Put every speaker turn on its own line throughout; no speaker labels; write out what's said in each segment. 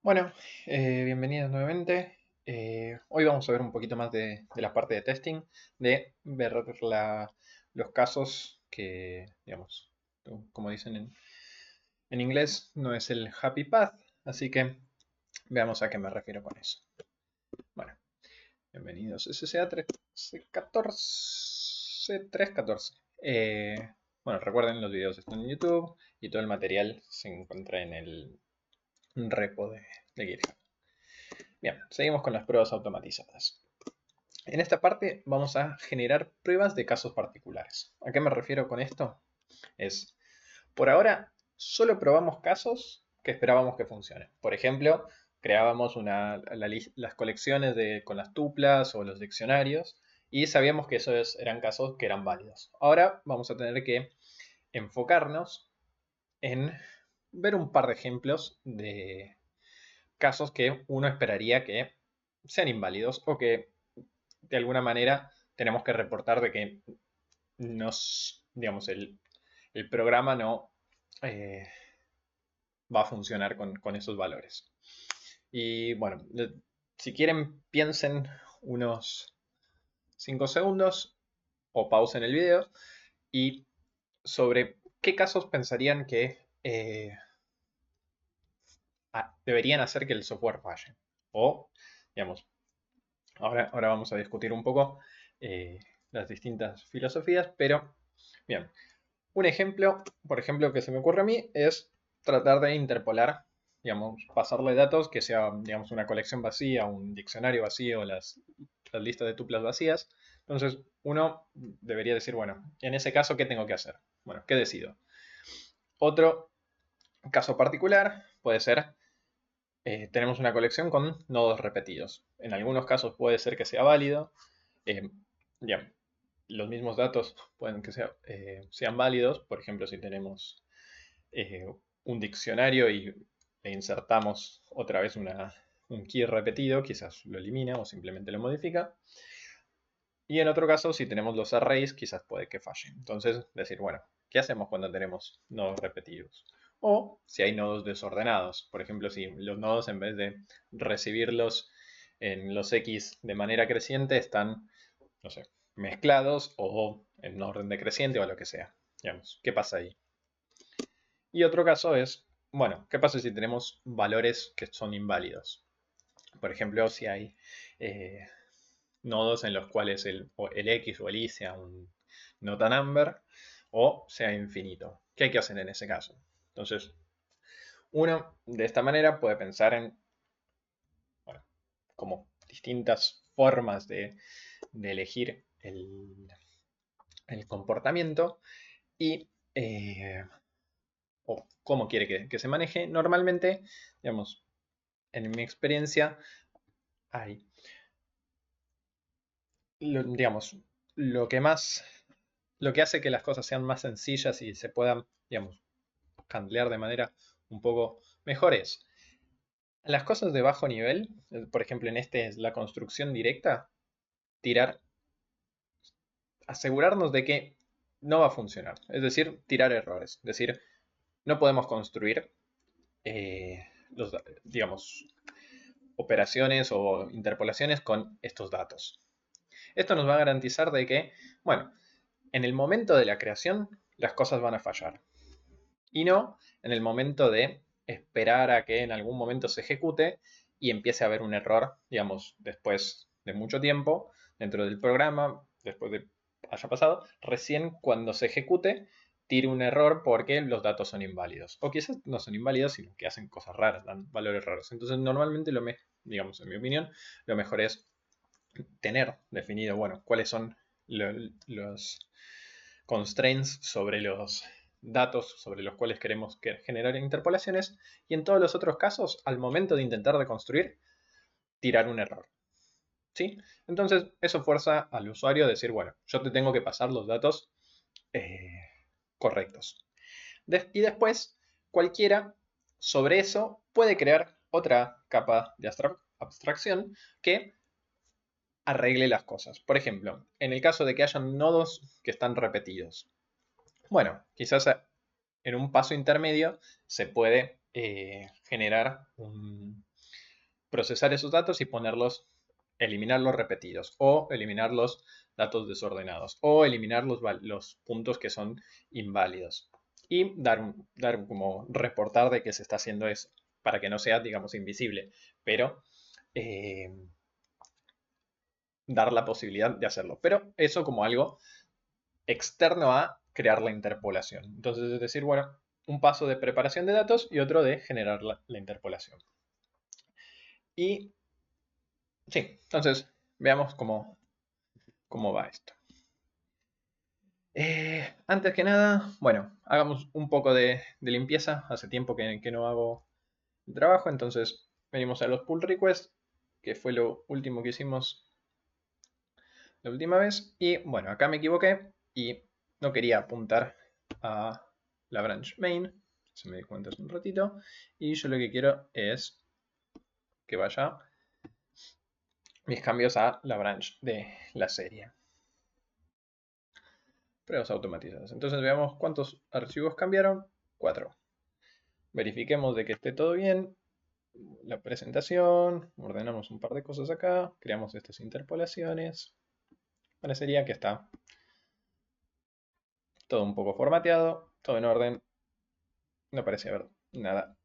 Bueno, bienvenidos nuevamente. Hoy vamos a ver un poquito más de la parte de testing, de ver los casos que, digamos, como dicen en inglés, no es el happy path, así que veamos a qué me refiero con eso. Bueno, bienvenidos SSA 314. Bueno, recuerden, los videos están en YouTube y todo el material se encuentra en el repo de GitHub. Bien, seguimos con las pruebas automatizadas. En esta parte vamos a generar pruebas de casos particulares. ¿A qué me refiero con esto? Es, por ahora, solo probamos casos que esperábamos que funcionen. Por ejemplo, creábamos las colecciones con las tuplas o los diccionarios y sabíamos que esos eran casos que eran válidos. Ahora vamos a tener que enfocarnos en ver un par de ejemplos de casos que uno esperaría que sean inválidos o que de alguna manera tenemos que reportar de que digamos, el programa no eh, va a funcionar con esos valores. Y bueno, si quieren piensen unos 5 segundos o pausen el video y sobre qué casos pensarían que deberían hacer que el software falle. O, digamos, ahora vamos a discutir un poco las distintas filosofías, pero bien, un ejemplo, por ejemplo, que se me ocurre a mí es tratar de interpolar, digamos, pasarle datos que sea, digamos, una colección vacía, un diccionario vacío, las listas de tuplas vacías. Entonces, uno debería decir, bueno, en ese caso, ¿qué tengo que hacer? Bueno, ¿qué decido? Otro caso particular puede ser, tenemos una colección con nodos repetidos. En algunos casos puede ser que sea válido. eh, ya, los mismos datos pueden que sean válidos. Por ejemplo, si tenemos eh, un diccionario e insertamos otra vez un key repetido, quizás lo elimina o simplemente lo modifica. Y en otro caso, si tenemos los arrays, quizás puede que falle. Entonces, decir, bueno, ¿qué hacemos cuando tenemos nodos repetidos? O si hay nodos desordenados. Por ejemplo, si los nodos en vez de recibirlos en los X de manera creciente están, no sé, mezclados o en orden decreciente o lo que sea. Digamos, ¿qué pasa ahí? Y otro caso es, bueno, ¿qué pasa si tenemos valores que son inválidos? Por ejemplo, si hay eh, nodos en los cuales el X o el Y sea un not a number o sea infinito. ¿Qué hay que hacer en ese caso? Entonces, uno de esta manera puede pensar en, bueno, como distintas formas de elegir el comportamiento y o cómo quiere que se maneje. Normalmente, digamos, en mi experiencia, hay, digamos, lo que más, lo que hace que las cosas sean más sencillas y se puedan, digamos, handlear de manera un poco mejor es las cosas de bajo nivel, por ejemplo, en este es la construcción directa, tirar, asegurarnos de que no va a funcionar, es decir, tirar errores, es decir, no podemos construir digamos, operaciones o interpolaciones con estos datos. Esto nos va a garantizar de que, bueno, en el momento de la creación las cosas van a fallar. Y no en el momento de esperar a que en algún momento se ejecute y empiece a haber un error, digamos, después de mucho tiempo dentro del programa, después de haya pasado, recién cuando se ejecute tire un error porque los datos son inválidos. O quizás no son inválidos, sino que hacen cosas raras, dan valores raros. Entonces, normalmente digamos, en mi opinión, lo mejor es tener definido, bueno, cuáles son los constraints sobre los datos sobre los cuales queremos generar interpolaciones y en todos los otros casos, al momento de intentar de construir, tirar un error. ¿Sí? Entonces, eso fuerza al usuario a decir, bueno, yo te tengo que pasar los datos eh, correctos. Y después, cualquiera sobre eso puede crear otra capa de abstracción que arregle las cosas. Por ejemplo, en el caso de que hayan nodos que están repetidos. Bueno, quizás en un paso intermedio se puede generar procesar esos datos y ponerlos, eliminar los repetidos, o eliminar los datos desordenados, o eliminar los puntos que son inválidos. Y dar como reportar de que se está haciendo eso, para que no sea, digamos, invisible, pero dar la posibilidad de hacerlo. Pero eso como algo externo a crear la interpolación. Entonces, es decir, bueno, un paso de preparación de datos y otro de generar la interpolación. Y sí, entonces veamos cómo va esto. Antes que nada, bueno, hagamos un poco de limpieza. Hace tiempo que no hago el trabajo, entonces venimos a los pull requests, que fue lo último que hicimos la última vez. Y bueno, acá me equivoqué y no quería apuntar a la branch main, se me di cuenta hace un ratito. Y yo lo que quiero es que vaya mis cambios a la branch de la serie. Pruebas automatizadas. Entonces veamos cuántos archivos cambiaron. 4. Verifiquemos de que esté todo bien. La presentación. Ordenamos un par de cosas acá. Creamos estas interpolaciones. Parecería que está todo un poco formateado. Todo en orden. No parece haber nada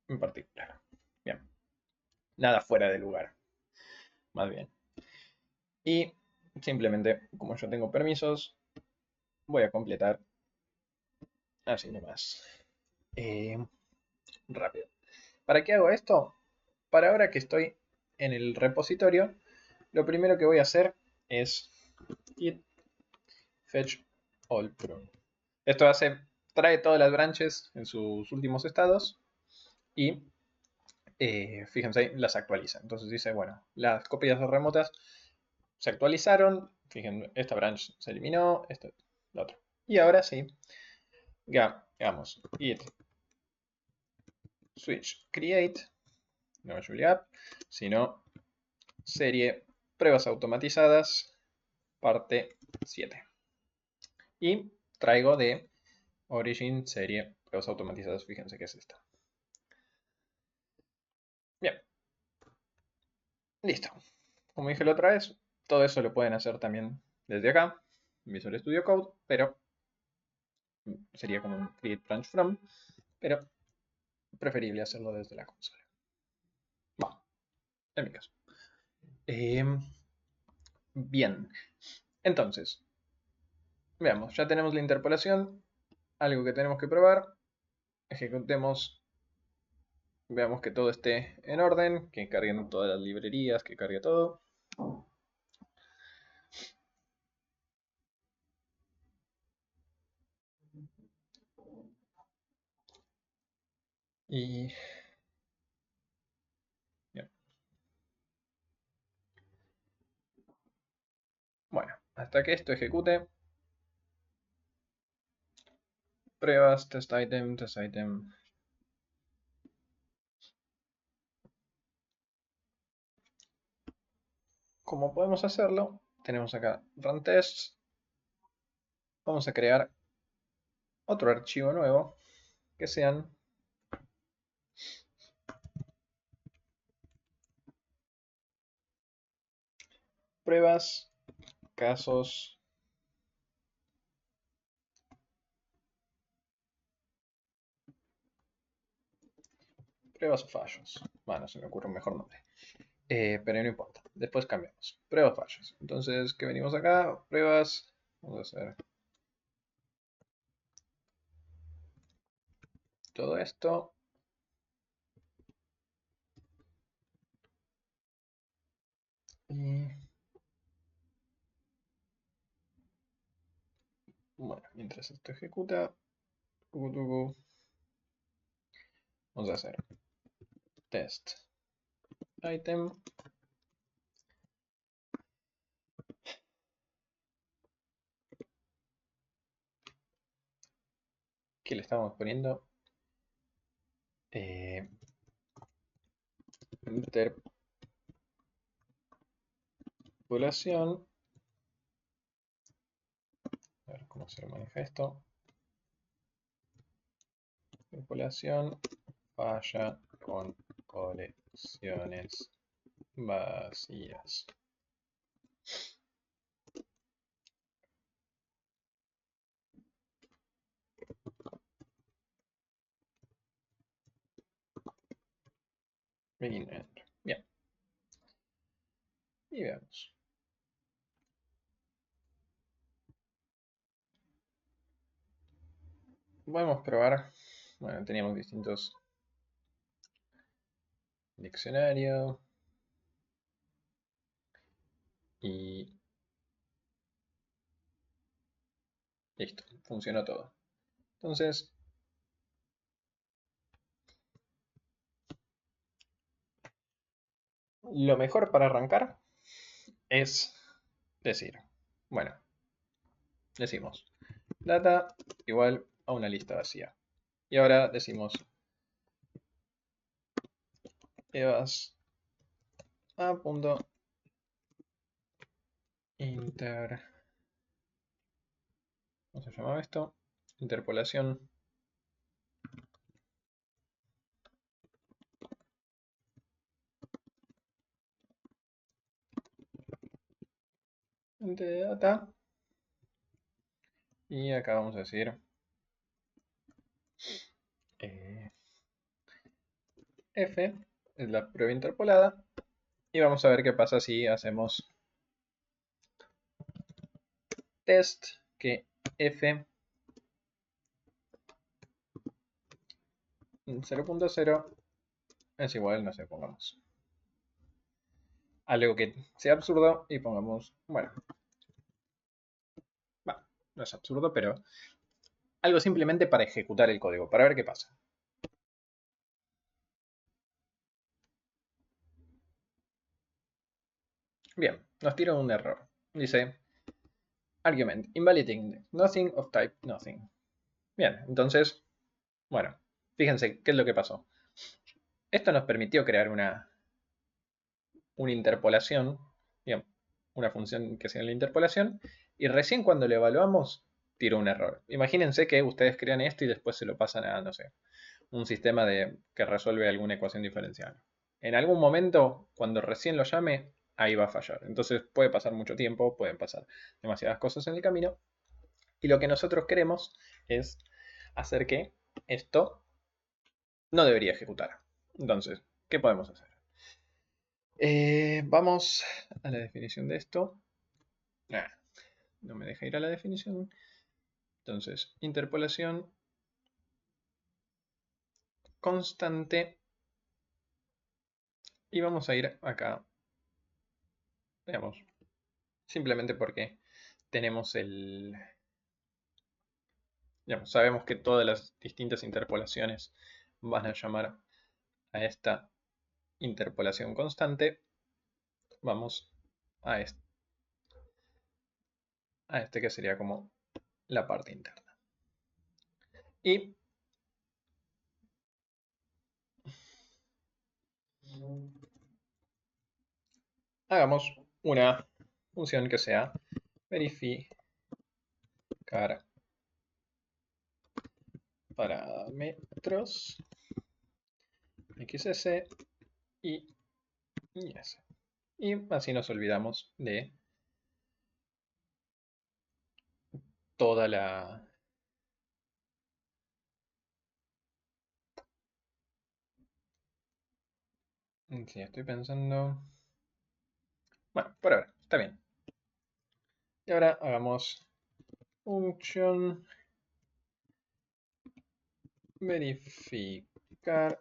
en particular. Bien. Nada fuera de lugar. Más bien. Y simplemente, como yo tengo permisos, voy a completar así nomás. Rápido. ¿Para qué hago esto? Para ahora que estoy en el repositorio, lo primero que voy a hacer es git fetch all prune. Esto trae todas las branches en sus últimos estados y fíjense ahí, las actualiza. Entonces dice, bueno, las copias remotas se actualizaron. Fíjense, esta branch se eliminó, esta, la otra. Y ahora sí, hagamos git switch create, no Julia app, sino serie pruebas automatizadas, parte 7. Y traigo de origin serie pruebas automatizadas, fíjense que es esta. Bien, listo. Como dije la otra vez, todo eso lo pueden hacer también desde acá, en Visual Studio Code, pero sería como un create branch from, pero preferible hacerlo desde la consola. Va, en mi caso. Bien, entonces, veamos, ya tenemos la interpolación, algo que tenemos que probar, ejecutemos, veamos que todo esté en orden, que carguen todas las librerías, que cargue todo. Y bien. Bueno, hasta que esto ejecute, pruebas, test item, test item. ¿Cómo podemos hacerlo? Tenemos acá run tests. Vamos a crear otro archivo nuevo que sean pruebas, casos, pruebas o fallos. Bueno, se me ocurre un mejor nombre. Pero no importa. Después cambiamos. Pruebas, fallos. Entonces, ¿qué venimos acá? Pruebas. Vamos a hacer todo esto. Y bueno, mientras esto ejecuta, vamos a hacer test item. ¿Qué le estamos poniendo? Interpolación. A ver cómo se maneja esto. Interpolación falla con colecciones vacías. Begin end. Bien. Y veamos. Vamos a probar. Bueno, teníamos distintos diccionarios. Y listo, funcionó todo. Entonces, lo mejor para arrancar es decir, bueno, decimos data igual a una lista vacía. Y ahora decimos evas a punto inter, ¿cómo se llama esto? Interpolación de data. Y acá vamos a decir f es la prueba interpolada. Y vamos a ver qué pasa si hacemos test que f 0.0 es igual, no sé, pongamos algo que sea absurdo y pongamos, bueno, no es absurdo, pero algo simplemente para ejecutar el código, para ver qué pasa. Bien, nos tira un error. Dice, argument, invalid index, nothing of type nothing. Bien, entonces, bueno, fíjense qué es lo que pasó. Esto nos permitió crear una interpolación, digamos, una función que sea la interpolación, y recién cuando lo evaluamos, tiró un error. Imagínense que ustedes crean esto y después se lo pasan a, no sé, un sistema que resuelve alguna ecuación diferencial. En algún momento, cuando recién lo llame, ahí va a fallar. Entonces puede pasar mucho tiempo, pueden pasar demasiadas cosas en el camino. Y lo que nosotros queremos es hacer que esto no debería ejecutar. Entonces, ¿qué podemos hacer? Vamos a la definición de esto. No me deja ir a la definición. Entonces, interpolación constante. Y vamos a ir acá. Veamos. Simplemente porque tenemos el... Digamos, sabemos que todas las distintas interpolaciones van a llamar a esta interpolación constante. Vamos a este que sería como la parte interna. Y hagamos una función que sea verificar parámetros xs y s. Y así nos olvidamos de toda la... Sí, estoy pensando... Bueno, por ahora, está bien. Y ahora hagamos función verificar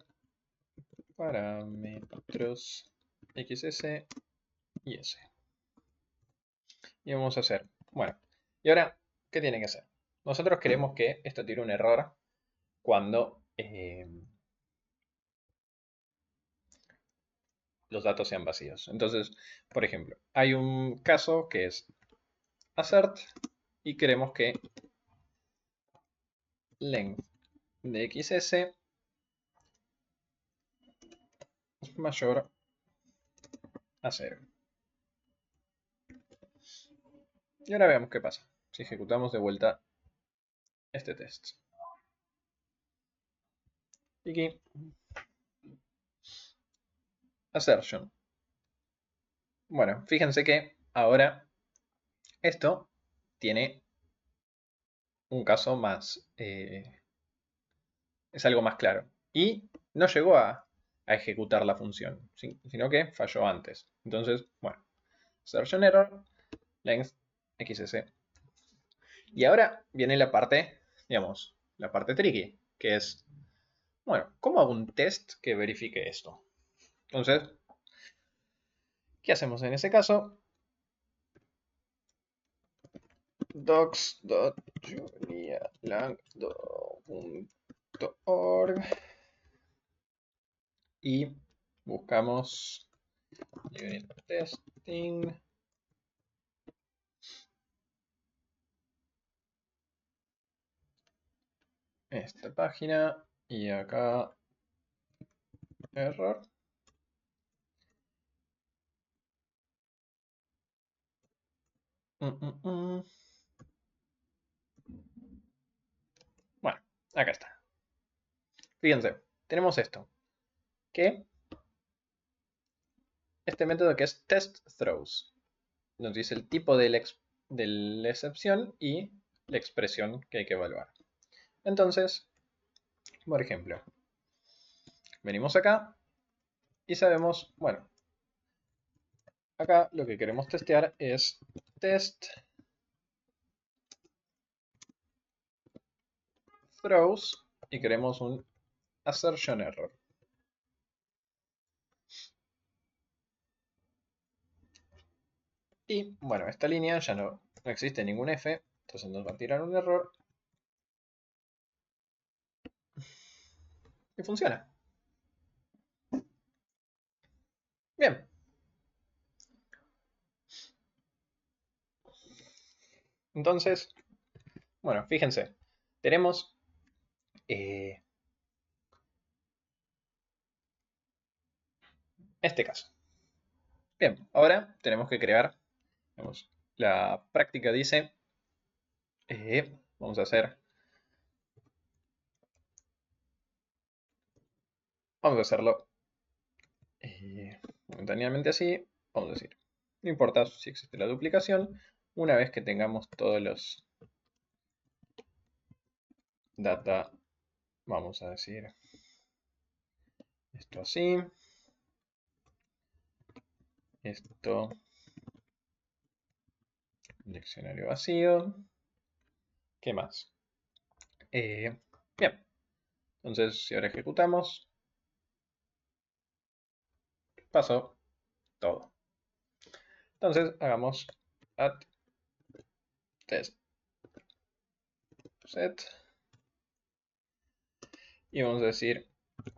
parámetros xs y s. Y vamos a hacer, bueno, y ahora, ¿qué tiene que hacer? Nosotros queremos que esto tire un error cuando los datos sean vacíos. Entonces, por ejemplo, hay un caso que es assert y queremos que length de xs es mayor a 0. Y ahora veamos qué pasa si ejecutamos de vuelta este test. Y aquí, assertion. Bueno, fíjense que ahora esto tiene un caso más, es algo más claro. Y no llegó a ejecutar la función, sino que falló antes. Entonces, bueno, assertion error, length XS. Y ahora viene la parte, digamos, la parte tricky, que es, bueno, ¿cómo hago un test que verifique esto? Entonces, ¿qué hacemos en ese caso? docs.julialang.org y buscamos unit testing. Esta página y acá error. Bueno, acá está. Fíjense, tenemos esto, que este método que es testThrows. Nos dice el tipo de la excepción y la expresión que hay que evaluar. Entonces, por ejemplo, venimos acá y sabemos, bueno, acá lo que queremos testear es test throws y queremos un assertion error. Y bueno, esta línea ya no existe ningún F, entonces nos va a tirar un error. Y funciona. Bien. Entonces, bueno, fíjense. Tenemos este caso. Bien, ahora tenemos que crear, vamos, la práctica dice, vamos a hacerlo momentáneamente así, vamos a decir, no importa si existe la duplicación, una vez que tengamos todos los data, vamos a decir esto así, esto, diccionario vacío, ¿qué más? Bien, entonces si ahora ejecutamos, pasó todo. Entonces hagamos add test set y vamos a decir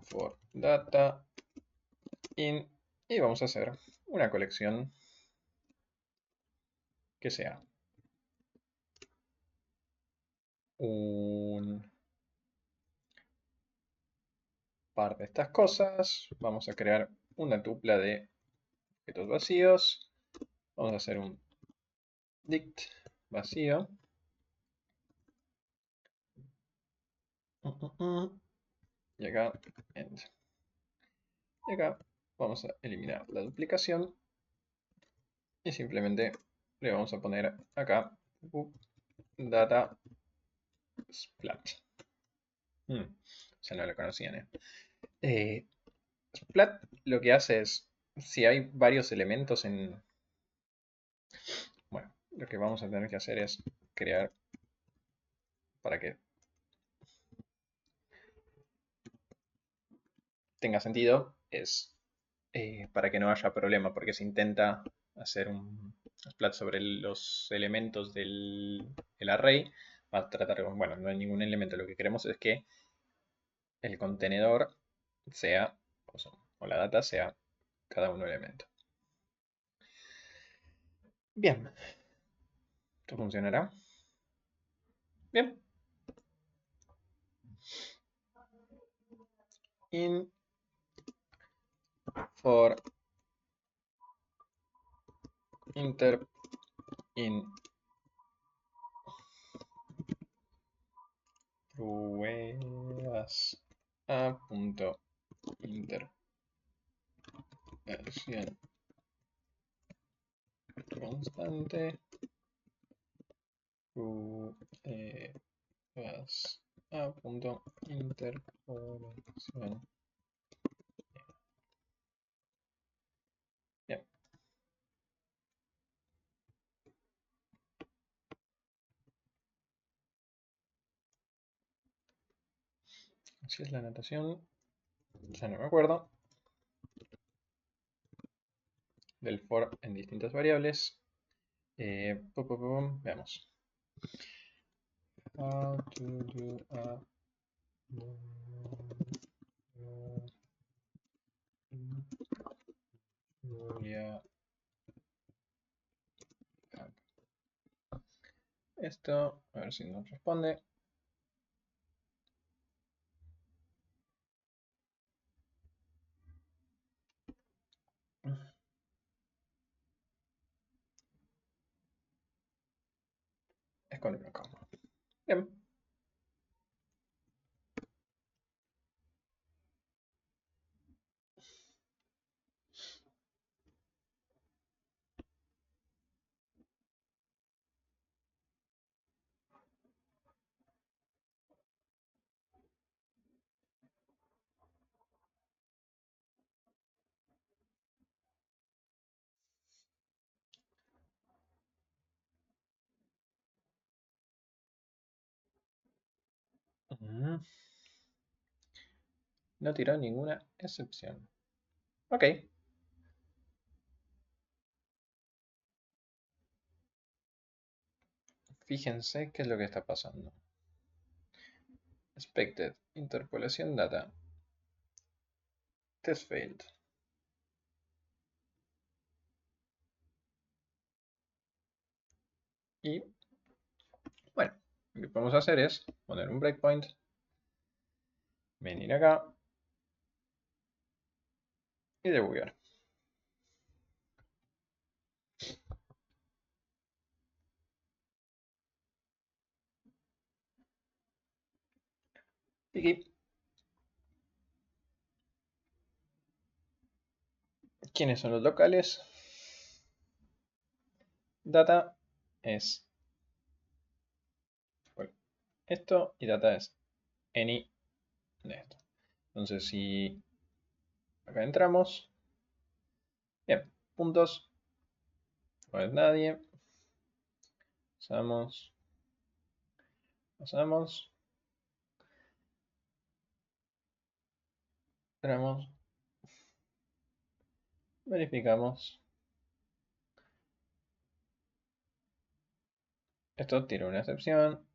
for data in y vamos a hacer una colección que sea un par de estas cosas. Vamos a crear una tupla de objetos vacíos. Vamos a hacer un dict vacío. Y acá end. Y acá vamos a eliminar la duplicación y simplemente le vamos a poner acá data splat. Ya no lo conocían, Splat lo que hace es, si hay varios elementos en... Bueno, lo que vamos a tener que hacer es crear para que tenga sentido, es para que no haya problema, porque se intenta hacer un splat sobre los elementos del array, va a tratar, bueno, no hay ningún elemento, lo que queremos es que el contenedor sea, o la data sea cada uno elemento. Bien, esto funcionará. Bien. In for inter in pruebas a punto inter versión constante vas a punto interpolación. Bien. Así es la notación. Ya no me acuerdo. Del for en distintas variables. Veamos. How to do a Julia. Esto, a ver si nos responde. Es con una coma. Bien. No tiró ninguna excepción. Ok. Fíjense qué es lo que está pasando. Expected. Interpolación data. Test failed. Y bueno, lo que podemos hacer es poner un breakpoint. Venir acá. Y debuguear. Aquí. ¿Quiénes son los locales? Data es esto y data es any de esto. Entonces si acá entramos, bien, puntos, no es nadie, pasamos, entramos, verificamos, esto tiene una excepción,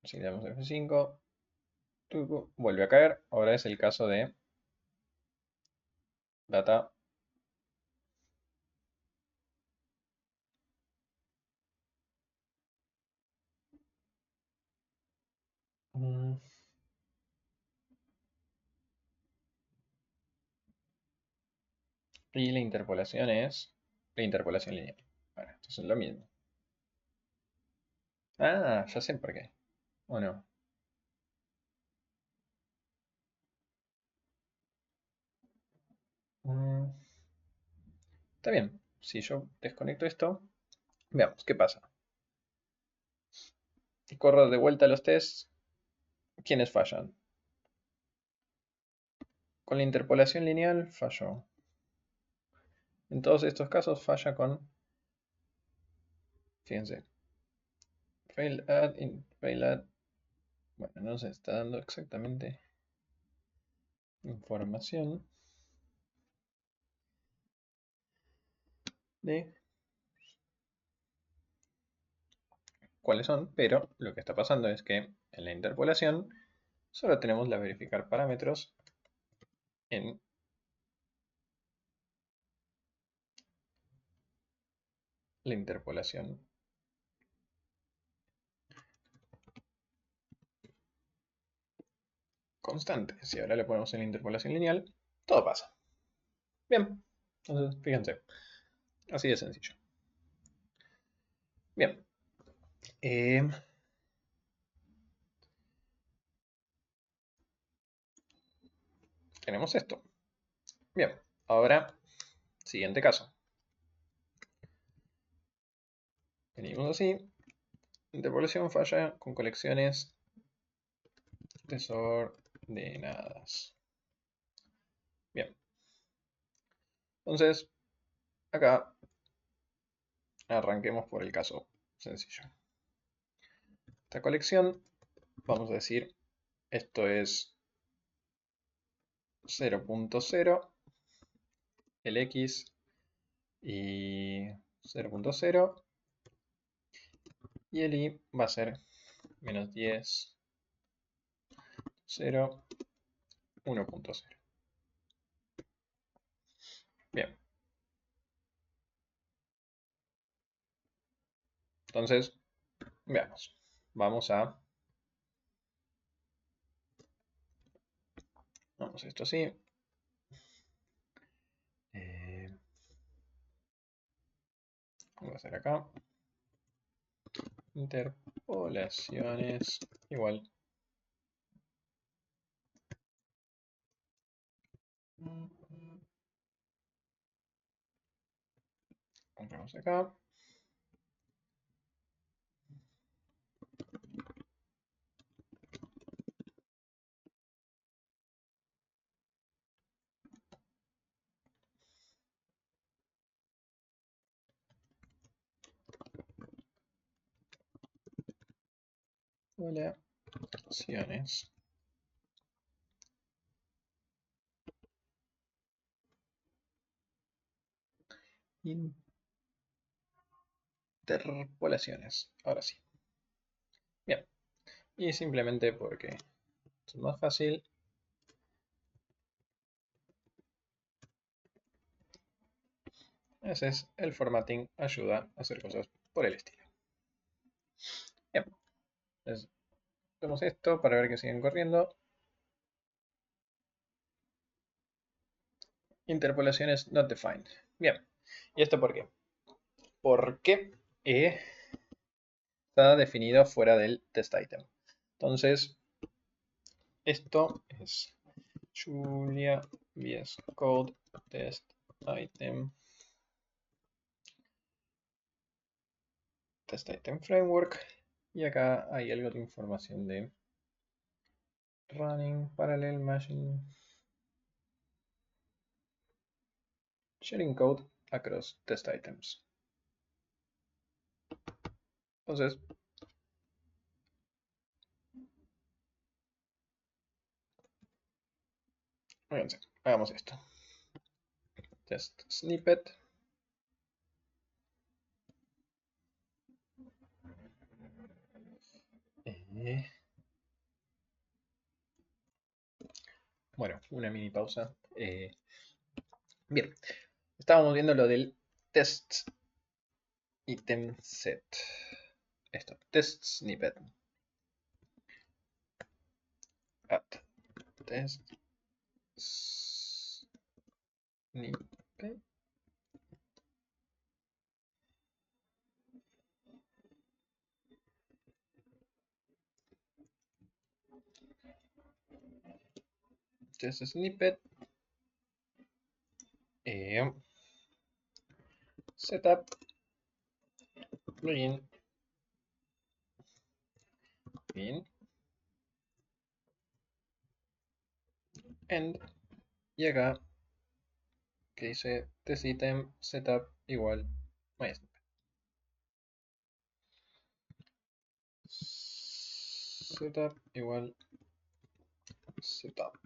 si le damos F5, vuelve a caer, ahora es el caso de data y la interpolación es la interpolación lineal. Bueno, esto es lo mismo. Ah, ya sé por qué. ¿O no? Mm, Está bien. Si yo desconecto esto, veamos qué pasa. Y corro de vuelta a los tests. ¿Quiénes fallan? Con la interpolación lineal falló. En todos estos casos falla con, fíjense, fail add, fail add. Bueno, no se está dando exactamente información de cuáles son, pero lo que está pasando es que en la interpolación solo tenemos la verificar parámetros en la interpolación constante. Si ahora le ponemos en la interpolación lineal, todo pasa. Bien, entonces fíjense, así de sencillo. Bien, tenemos esto. Bien, ahora, siguiente caso. Venimos así. Interpolación falla con colecciones desordenadas. Bien. Entonces, acá arranquemos por el caso sencillo. Esta colección, vamos a decir, esto es 0.0, el X y 0.0, y el Y va a ser menos 10, 0, 1.0. Bien. Entonces, veamos. Vamos a esto así. Voy a hacer acá. Interpolaciones igual. Compramos acá. Interpolaciones. Interpolaciones. Ahora sí. Bien. Y simplemente porque es más fácil. Ese es el formatting. Ayuda a hacer cosas por el estilo. Bien. Entonces, hacemos esto para ver que siguen corriendo. Interpolaciones not defined. Bien. ¿Y esto por qué? Porque está definido fuera del test item. Entonces, esto es Julia VS Code test item framework. Y acá hay algo de información de running parallel machine sharing code across test items. Entonces, fíjense, hagamos esto. Test snippet. Bueno, una mini pausa. Bien, estábamos viendo lo del test item set. Esto, test snippet. Add test snippet. Test snippet. Setup. Plugin. Bien. End. Y acá que dice test item setup igual mysnippet. Setup igual setup.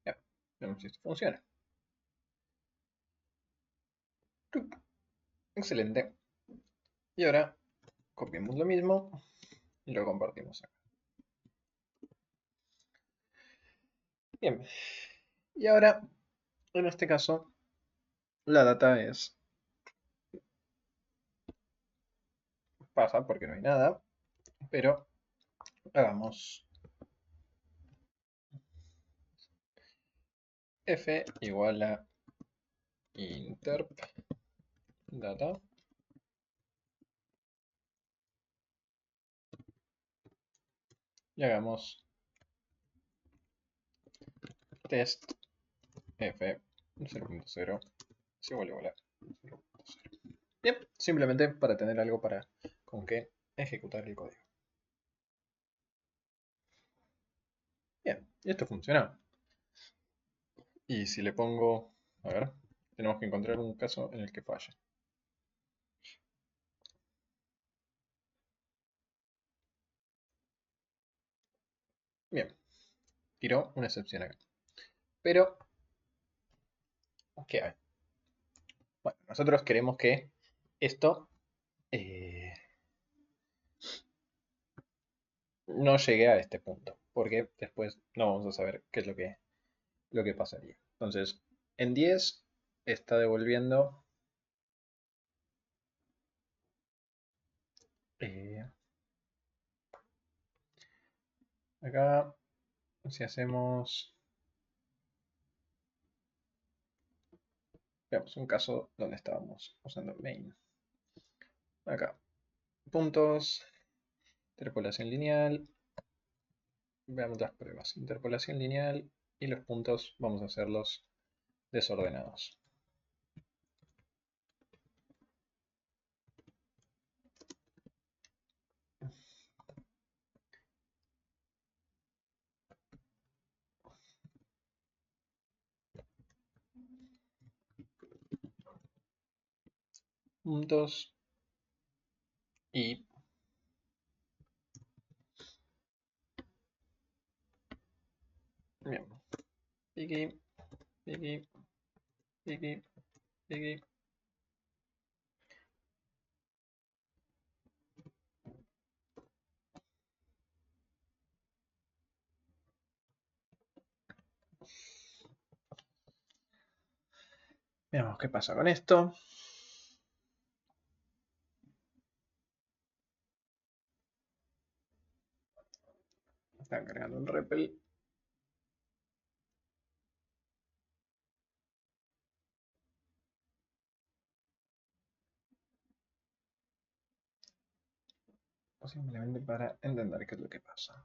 Ya, veamos si esto funciona. Excelente. Y ahora copiamos lo mismo y lo compartimos acá. Bien. Y ahora, en este caso, la data pasa porque no hay nada, pero hagamos f igual a interp data y hagamos test f 0.0 es igual a 0.0. Bien, simplemente para tener algo para con que ejecutar el código. Bien, y esto funciona. Y si le pongo, a ver, tenemos que encontrar un caso en el que falle. Bien, tiró una excepción acá. Pero, ¿qué hay? Bueno, nosotros queremos que esto eh, no llegue a este punto, porque después no vamos a saber qué es lo que pasaría. Entonces, en 10 está devolviendo eh, acá, si hacemos, veamos un caso donde estábamos usando main. Acá, puntos, interpolación lineal, veamos las pruebas, interpolación lineal y los puntos vamos a hacerlos desordenados. Puntos y bien, piqui, piqui, piqui, piqui. Veamos qué pasa con esto. Está cargando un REPL. O simplemente para entender qué es lo que pasa.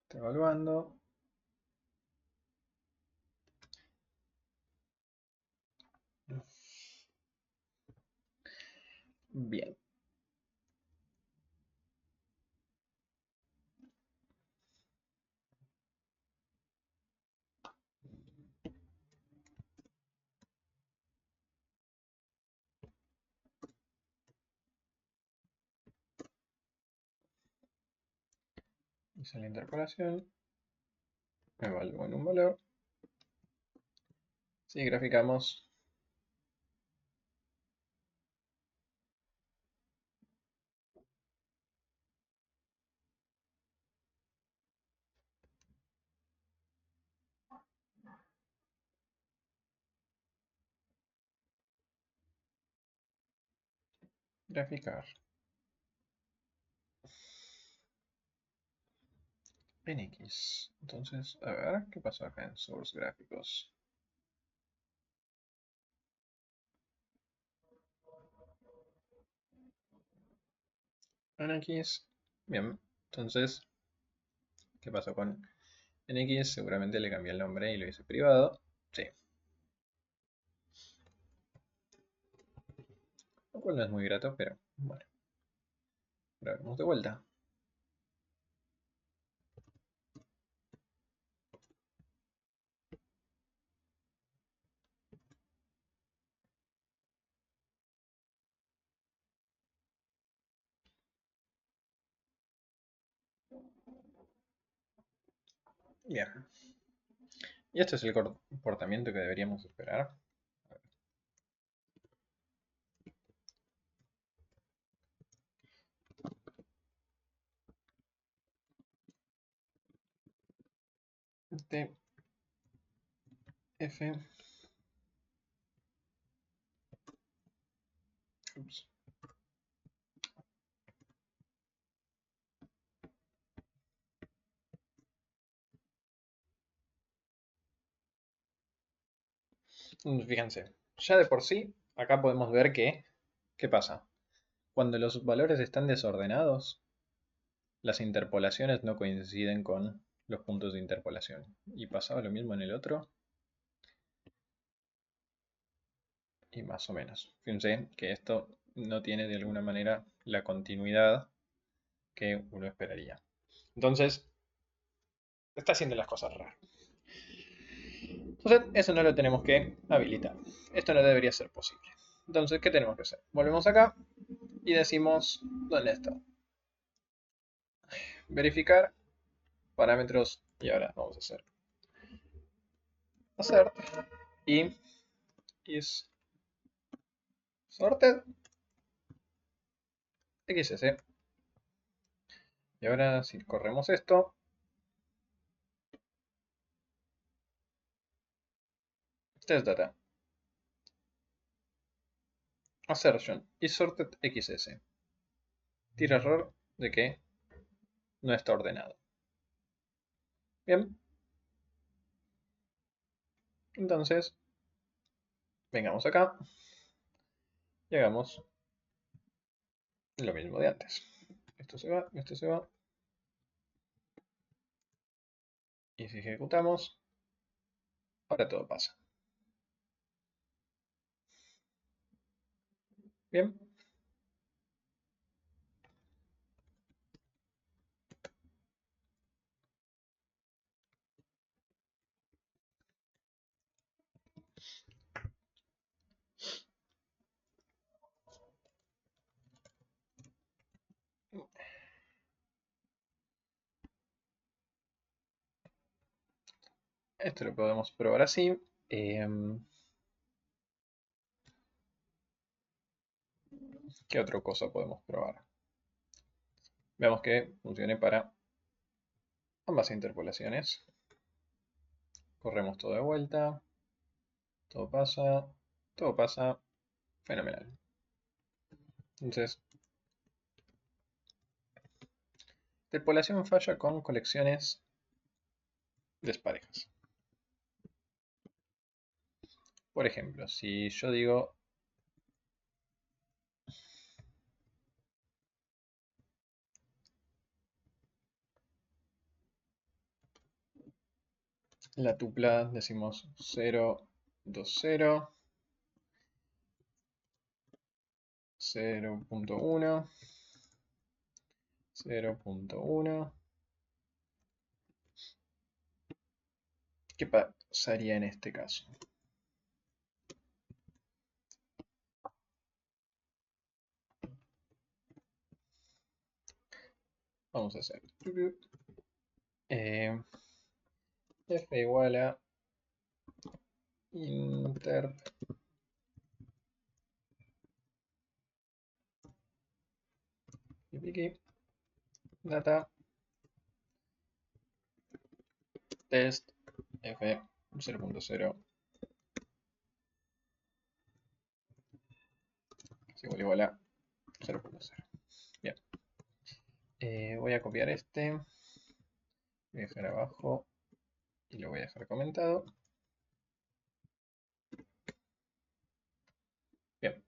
Está evaluando. Bien. Hice la interpolación. Evalúo en un valor. Si graficamos. Graficar. En X. Entonces, a ver, ¿qué pasó acá en Source Gráficos? En X. Bien. Entonces, ¿qué pasó con NX? Seguramente le cambié el nombre y lo hice privado. Sí. Lo cual no es muy grato, pero bueno. Ahora vamos de vuelta. Bien. Y este es el comportamiento que deberíamos esperar. T F. Ups. Fíjense, ya de por sí, acá podemos ver que, ¿qué pasa? Cuando los valores están desordenados, las interpolaciones no coinciden con los puntos de interpolación. Y pasaba lo mismo en el otro. Y más o menos. Fíjense que esto no tiene de alguna manera la continuidad que uno esperaría. Entonces, está haciendo las cosas raras. Entonces, eso no lo tenemos que habilitar. Esto no debería ser posible. Entonces, ¿qué tenemos que hacer? Volvemos acá y decimos, ¿dónde está? Verificar parámetros y ahora vamos a hacer assert y is sorted xs. Y ahora si corremos esto, test data assertion is sorted xs. Tira error de que no está ordenado. Bien. Entonces, vengamos acá y hagamos lo mismo de antes. Esto se va, esto se va. Y si ejecutamos, ahora todo pasa. Bien. Esto lo podemos probar así. ¿Qué otra cosa podemos probar? Veamos que funcione para ambas interpolaciones. Corremos todo de vuelta. Todo pasa. Fenomenal. Entonces, interpolación falla con colecciones desparejas. Por ejemplo, si yo digo la tupla, decimos 0, 2, 0, 0.1, 0.1. ¿Qué pasaría en este caso? Vamos a hacer f igual a inter data test f 0.0 es igual a 0.0. Bien. Voy a copiar este. Voy a dejar abajo y lo voy a dejar comentado. Bien.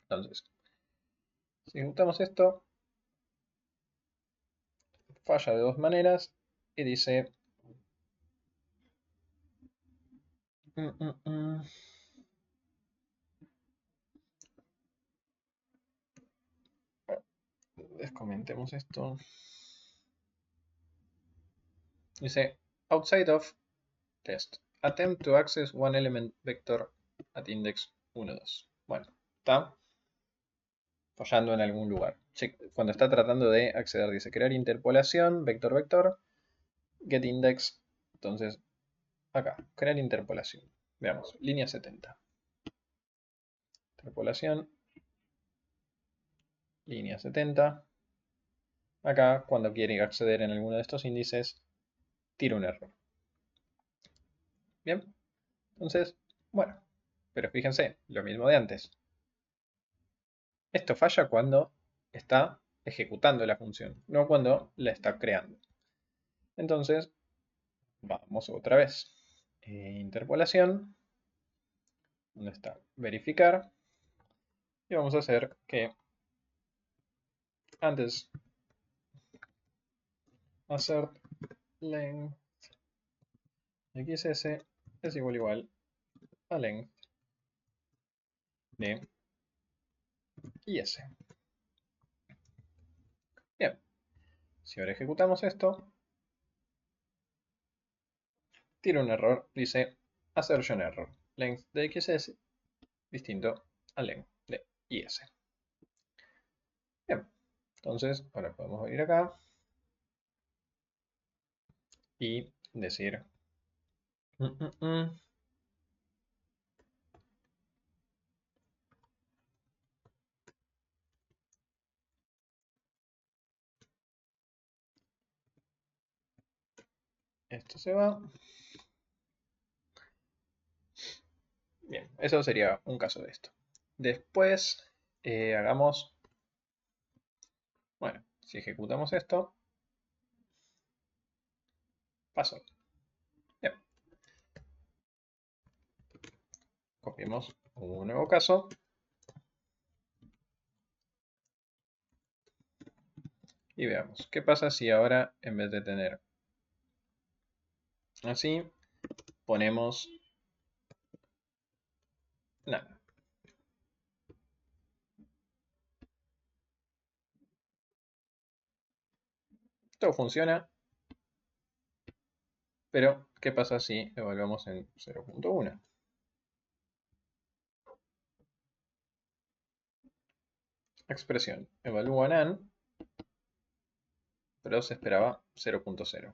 Entonces, si ejecutamos esto, falla de dos maneras y dice descomentemos esto. Dice outside of test. Attempt to access one element vector at index 1, 2. Bueno, está fallando en algún lugar. Cuando está tratando de acceder, dice crear interpolación, vector, vector, get index. Entonces, acá, crear interpolación. Veamos, línea 70. Interpolación, línea 70. Acá, cuando quiere acceder en alguno de estos índices, tira un error. Bien, entonces, bueno, pero fíjense, lo mismo de antes. Esto falla cuando está ejecutando la función, no cuando la está creando. Entonces, vamos otra vez. Interpolación, ¿dónde está? Verificar. Y vamos a hacer que antes assert length de xs es igual a length de is. Bien, si ahora ejecutamos esto, tira un error, dice assertion error, length de xs distinto a length de is. Bien, entonces ahora podemos venir acá y decir esto se va. Bien, eso sería un caso de esto. Después hagamos, bueno, si ejecutamos esto, pasó. Bien, copiemos un nuevo caso. Y veamos, ¿qué pasa si ahora en vez de tener así, ponemos nada? Todo funciona, pero ¿qué pasa si evaluamos en 0.1? Expresión, evalúa nan, pero se esperaba 0.0.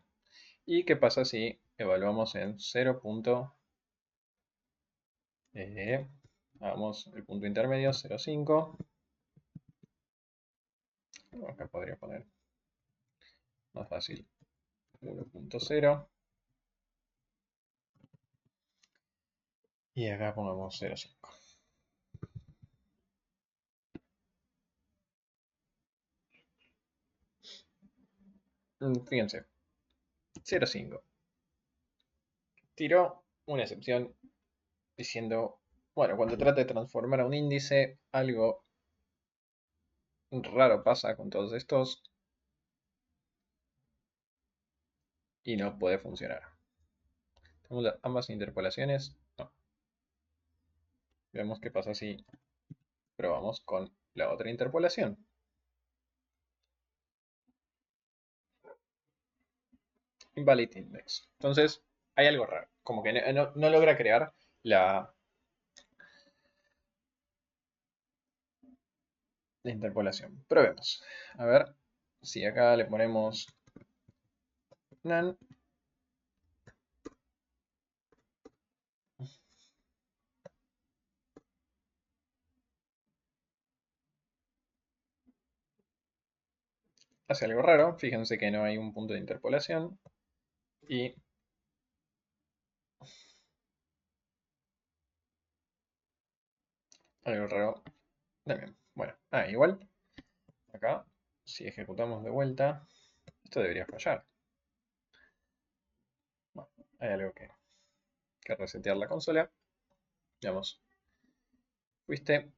¿Y qué pasa si evaluamos en 0. Hagamos el punto intermedio, 0.5. Acá podría poner más fácil, 1.0. Y acá pongamos 0.5. Fíjense, 0.5. Tiró una excepción diciendo, bueno, cuando trata de transformar a un índice, algo raro pasa con todos estos y no puede funcionar. Tenemos ambas interpolaciones. No. Veamos qué pasa si probamos con la otra interpolación. Invalid index. Entonces, hay algo raro. Como que no logra crear la interpolación. Probemos. A ver si acá le ponemos nan. Hace algo raro. Fíjense que no hay un punto de interpolación. Y algo raro también. Bueno, igual. Acá, si ejecutamos de vuelta, esto debería fallar. Bueno, hay algo que resetear la consola. Veamos. Fuiste.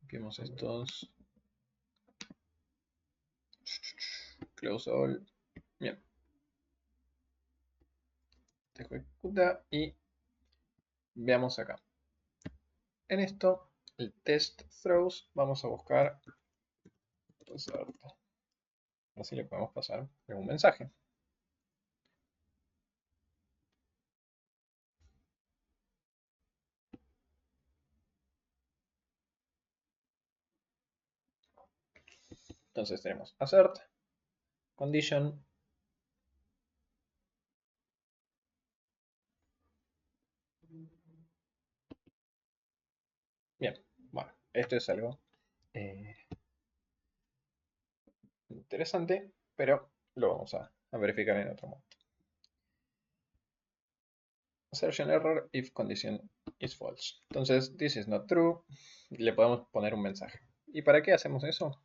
Copiemos estos. Close all. Bien. Dejo ejecuta y veamos acá. En esto, el test throws, vamos a buscar. Así le podemos pasar un mensaje. Entonces tenemos assert, condition, bien, bueno, esto es algo interesante, pero lo vamos a verificar en otro modo. Assertion error if condition is false. Entonces, this is not true, le podemos poner un mensaje. ¿Y para qué hacemos eso?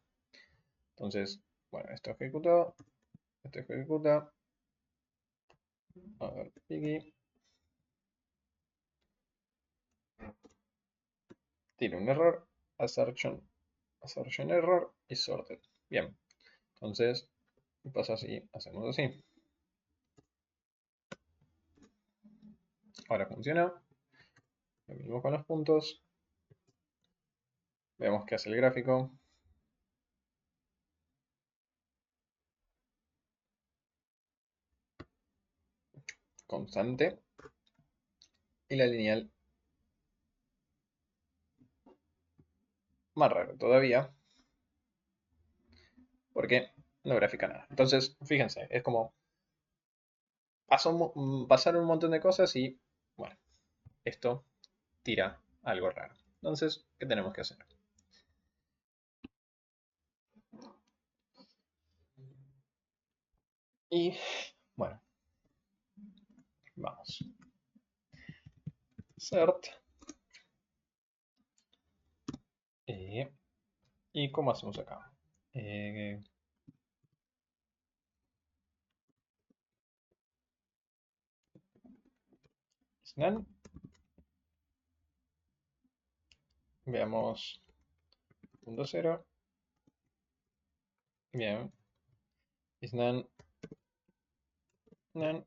Entonces, bueno, esto ejecuta. Esto ejecuta. A ver, Piggy. Tiene un error. Assertion error y sorted. Bien. Entonces, pasa así, hacemos así. Ahora funciona. Lo mismo con los puntos. Vemos qué hace el gráfico. Constante. Y la lineal más raro todavía. Porque no grafica nada. Entonces, fíjense, es como pasaron un montón de cosas y, bueno, esto tira algo raro. Entonces, ¿qué tenemos que hacer? Y, bueno, vamos. Cert. ¿Y cómo hacemos acá? Eh, Snan. Veamos. Punto cero. Bien. Snan. Nan.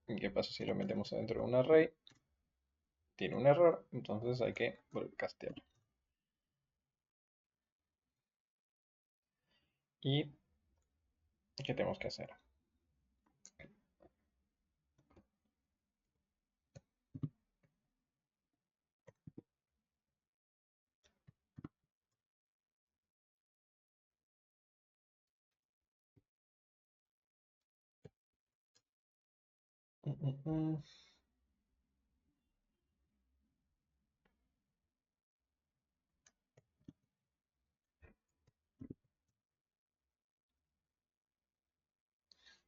¿Y qué pasa si lo metemos adentro de un array? Tiene un error, entonces hay que castear. ¿Y qué tenemos que hacer? Mm, mm, mm.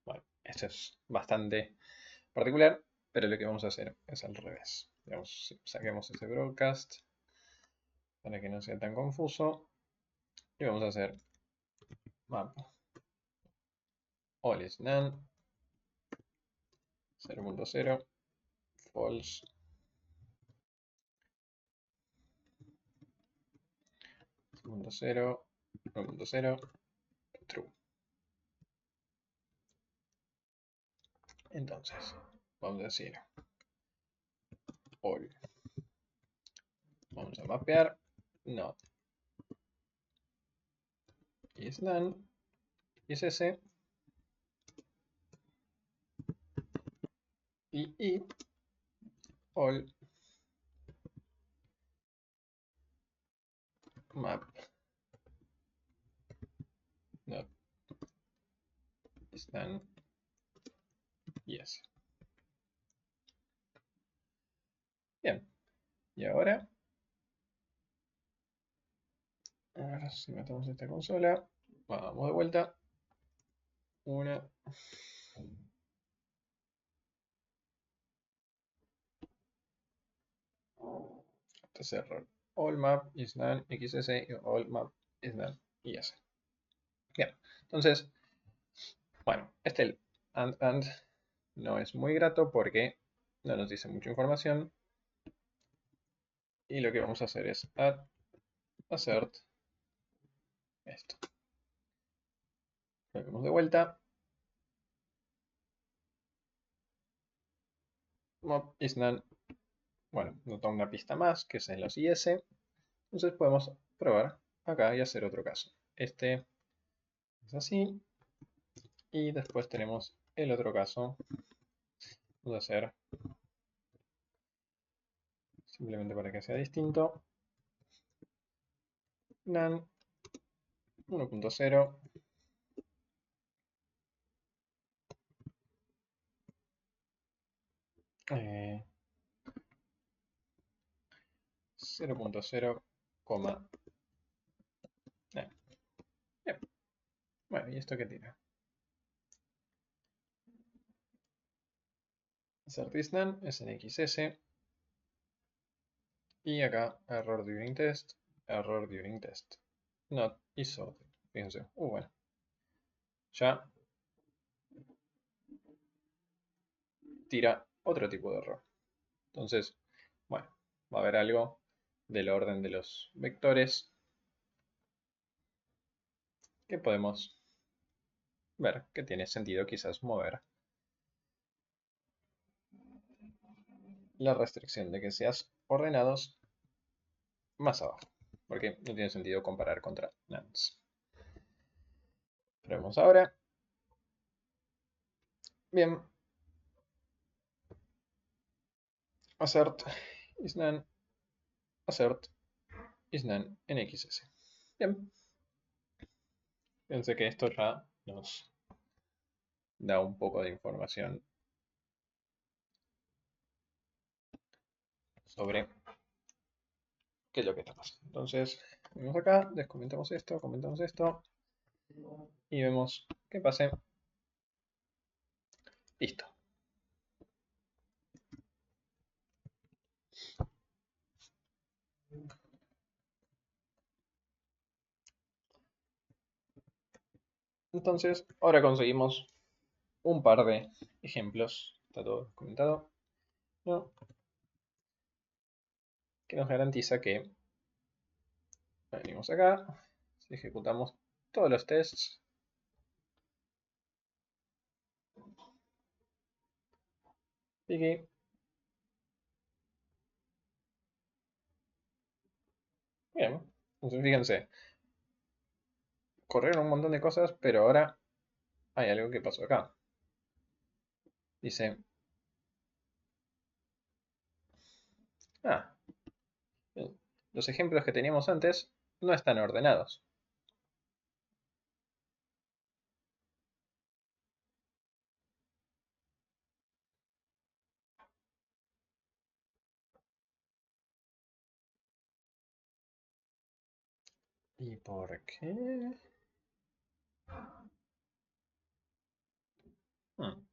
Bueno, esto es bastante particular, pero lo que vamos a hacer es al revés. Digamos, saquemos ese broadcast para que no sea tan confuso. Y vamos a hacer map all is none 0.0 false 0.0 1.0 true. Entonces, vamos a decir all. Vamos a mapear not is none is ese y all map not is none yes. Bien, y ahora si metemos esta consola, vamos de vuelta. Una. Este es error. All map is none XS y all map is none IS. Bien, entonces, bueno, el and no es muy grato porque no nos dice mucha información. Y lo que vamos a hacer es add assert esto. Lo vemos de vuelta. Map is none. Bueno, nos da una pista más que es en los IS. Entonces podemos probar acá y hacer otro caso. Este es así. Y después tenemos el otro caso. Vamos a hacer, simplemente para que sea distinto, none 1.0 0.0, none. Bien. Bueno, ¿y esto qué tiene? Assert is none es en XS. Y acá, error during test. Error during test. Not is sorted. Fíjense. Bueno. Ya tira otro tipo de error. Entonces, bueno, va a haber algo del orden de los vectores que podemos ver que tiene sentido quizás mover la restricción de que seas ordenados más abajo, porque no tiene sentido comparar contra nans. Probemos ahora. Bien. Assert is none. Assert is none en XS. Bien. Pensé que esto ya nos da un poco de información sobre qué es lo que está pasando. Entonces, venimos acá, descomentamos esto, comentamos esto y vemos que pase. Listo. Entonces, ahora conseguimos un par de ejemplos. Está todo comentado, ¿no? Que nos garantiza que venimos acá, si ejecutamos todos los tests, y bien, entonces fíjense, corrieron un montón de cosas, pero ahora hay algo que pasó acá. Dice, ah, los ejemplos que teníamos antes no están ordenados. ¿Y por qué? Hmm,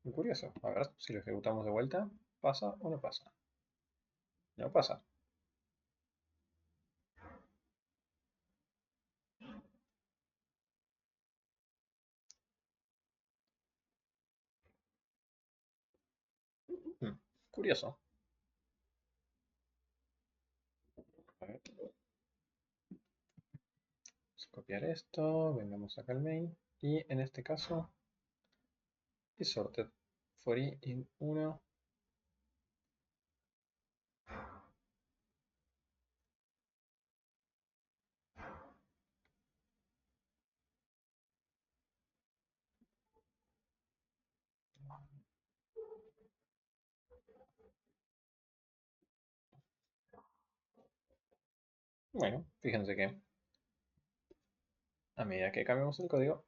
muy curioso. A ver si lo ejecutamos de vuelta. ¿Pasa o no pasa? No pasa. Hmm, curioso. A ver, vamos a copiar esto, vengamos acá al main. Y en este caso, is sorted for i in 1. Bueno, fíjense que a medida que cambiamos el código,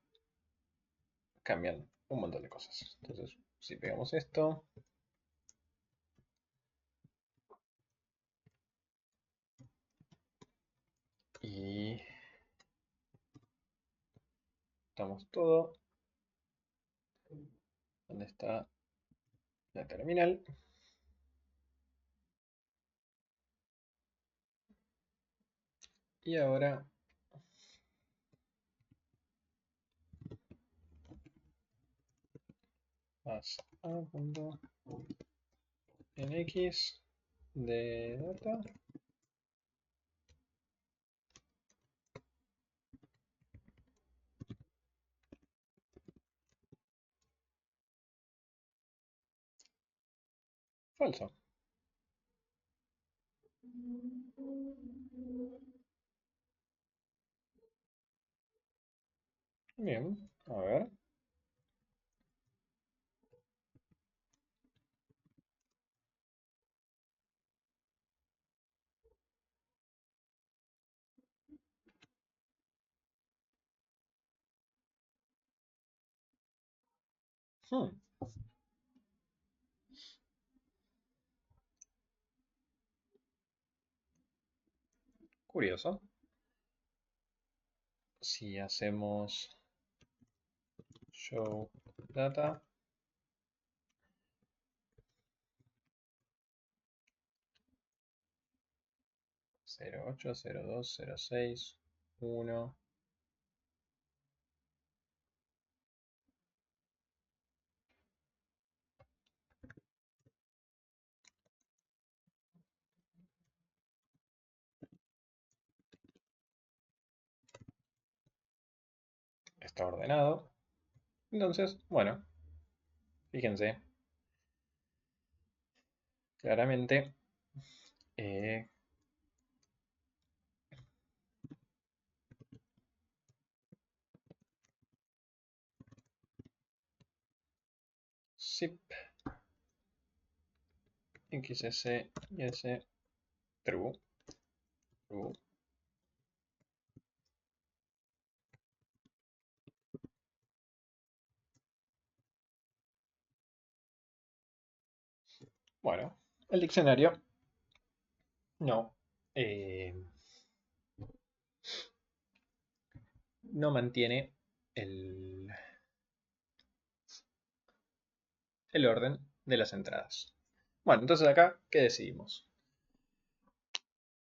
cambian un montón de cosas. Entonces, si pegamos esto, y estamos todo. ¿Dónde está la terminal? Y ahora vas a punto nx de data. Falso. Bien, a ver. Hmm, curioso. Si hacemos show data, 08, 02, 06, 1. Está ordenado. Entonces, bueno, fíjense, claramente eh, zip XS y S true, true. Bueno, el diccionario no, eh, no mantiene el, el orden de las entradas. Bueno, entonces acá, ¿qué decidimos?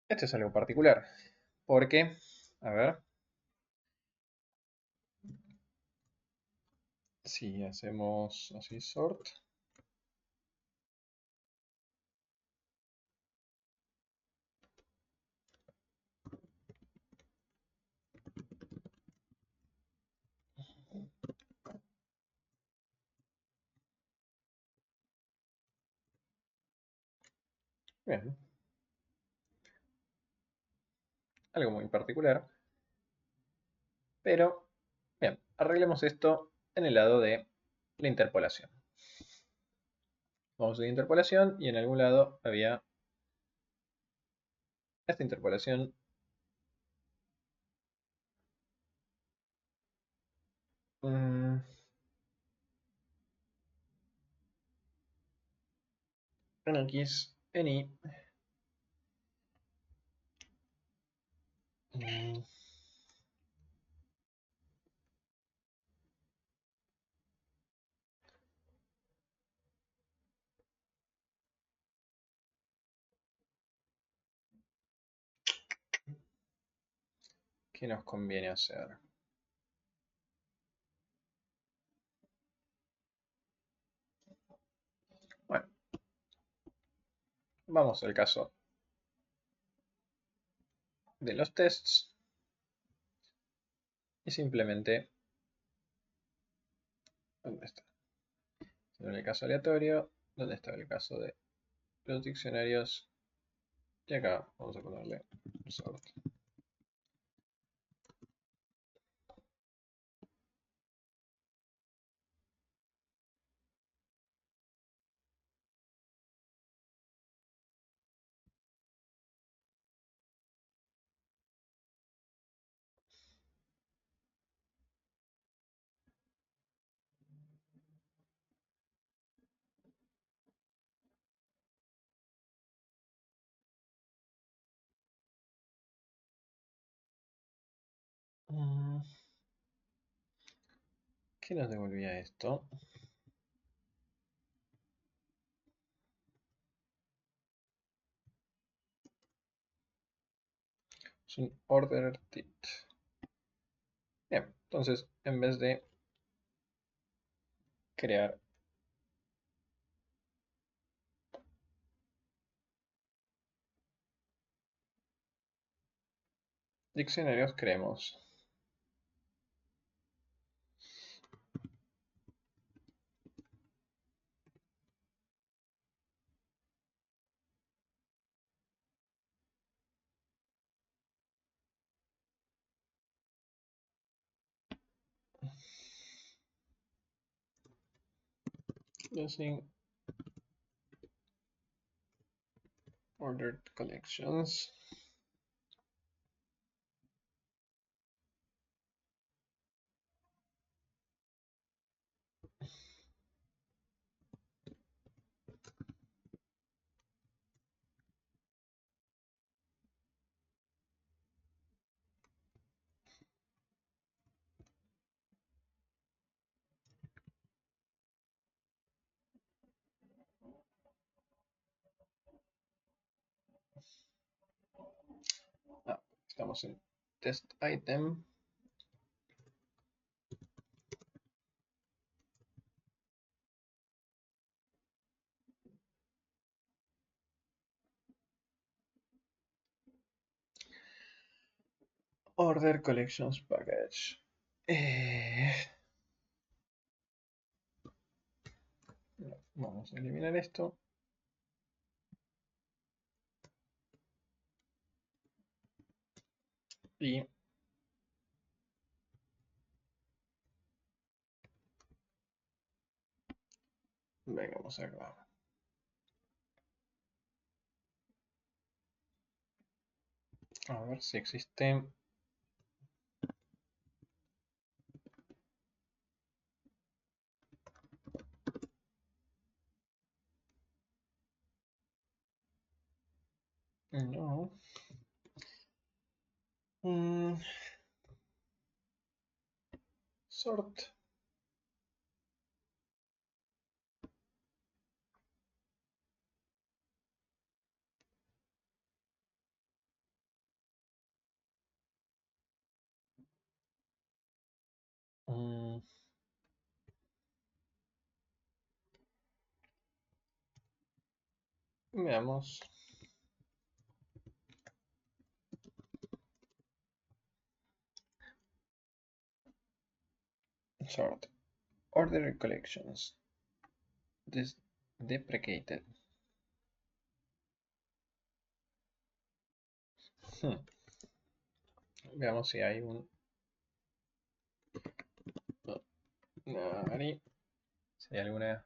Esto es algo particular, porque, a ver, si hacemos así sort, bien, algo muy particular, pero, bien, arreglemos esto en el lado de la interpolación. Vamos a la interpolación y en algún lado había esta interpolación. mm, en X, en Y. mm, ¿Qué nos conviene hacer? Bueno, vamos al caso de los tests y simplemente, ¿dónde está? En el caso aleatorio, ¿dónde está el caso de los diccionarios? Y acá vamos a ponerle sort. Mm, ¿Qué nos devolvía esto? Es un order tit. Bien, entonces en vez de crear diccionarios, creemos using ordered collections. Estamos en test item. Order collections package. Vamos a eliminar esto. Y vengamos acá. A ver si existe. No. Sort. Veamos. Sort. Order collections. Deprecated. Veamos si hay un... Si hay alguna...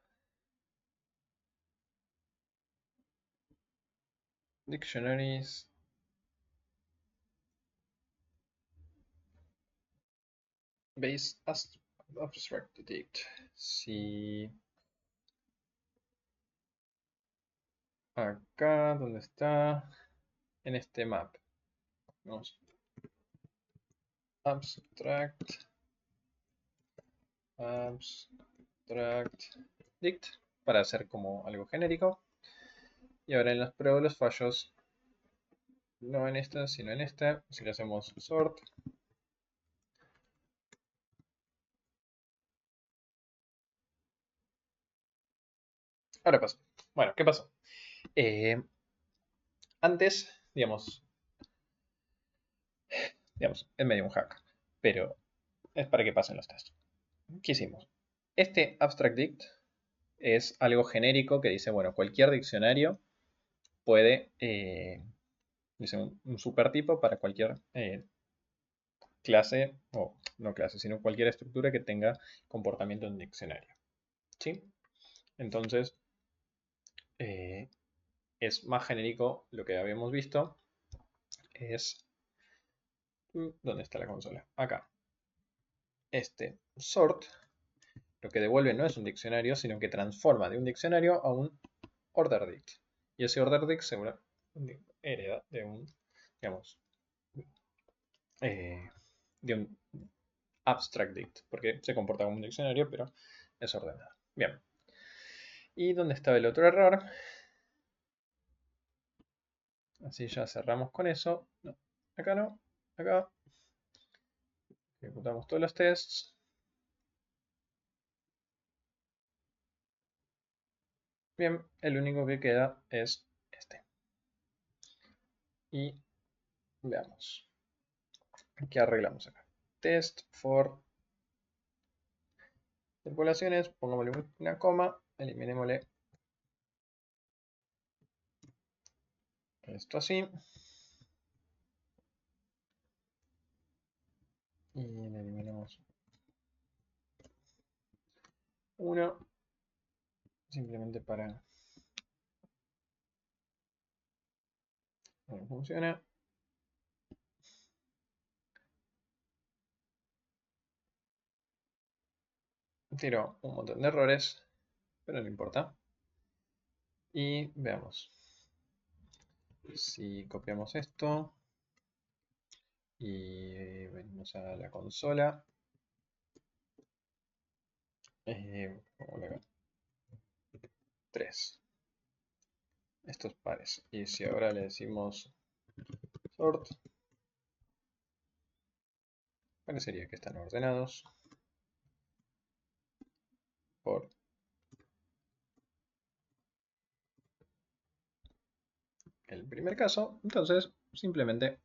Dictionaries. Base abstract detect. Si... Acá, ¿dónde está? En este map. Vamos. Abstract dict para hacer como algo genérico. Y ahora en las pruebas los fallos no en esta, sino en esta. Si le hacemos sort. Ahora pasó. Bueno, ¿qué pasó? Antes, digamos, es medio un hack, pero es para que pasen los tests. ¿Qué hicimos? Este abstract dict es algo genérico que dice, bueno, cualquier diccionario puede, dice un supertipo para cualquier clase, o no clase, sino cualquier estructura que tenga comportamiento en diccionario. ¿Sí? Entonces, es más genérico lo que habíamos visto. Es... ¿Dónde está la consola? Acá. Este sort lo que devuelve no es un diccionario, sino que transforma de un diccionario a un order dict. Y ese order dict seguro hereda de un, digamos, de un abstract dict, porque se comporta como un diccionario, pero es ordenado. Bien. ¿Y dónde estaba el otro error? Así ya cerramos con eso. No, acá no, acá. Ejecutamos todos los tests. Bien, el único que queda es este. Y veamos. ¿Qué arreglamos acá? Test for interpolaciones. Pongámosle una coma. Eliminémosle esto así. Y le eliminamos uno. Simplemente para... No funciona. Tiró un montón de errores, pero no importa. Y veamos. Si copiamos esto y venimos a la consola, acá, 3. Estos pares. Y si ahora le decimos sort, parecería que están ordenados por el primer caso. Entonces, simplemente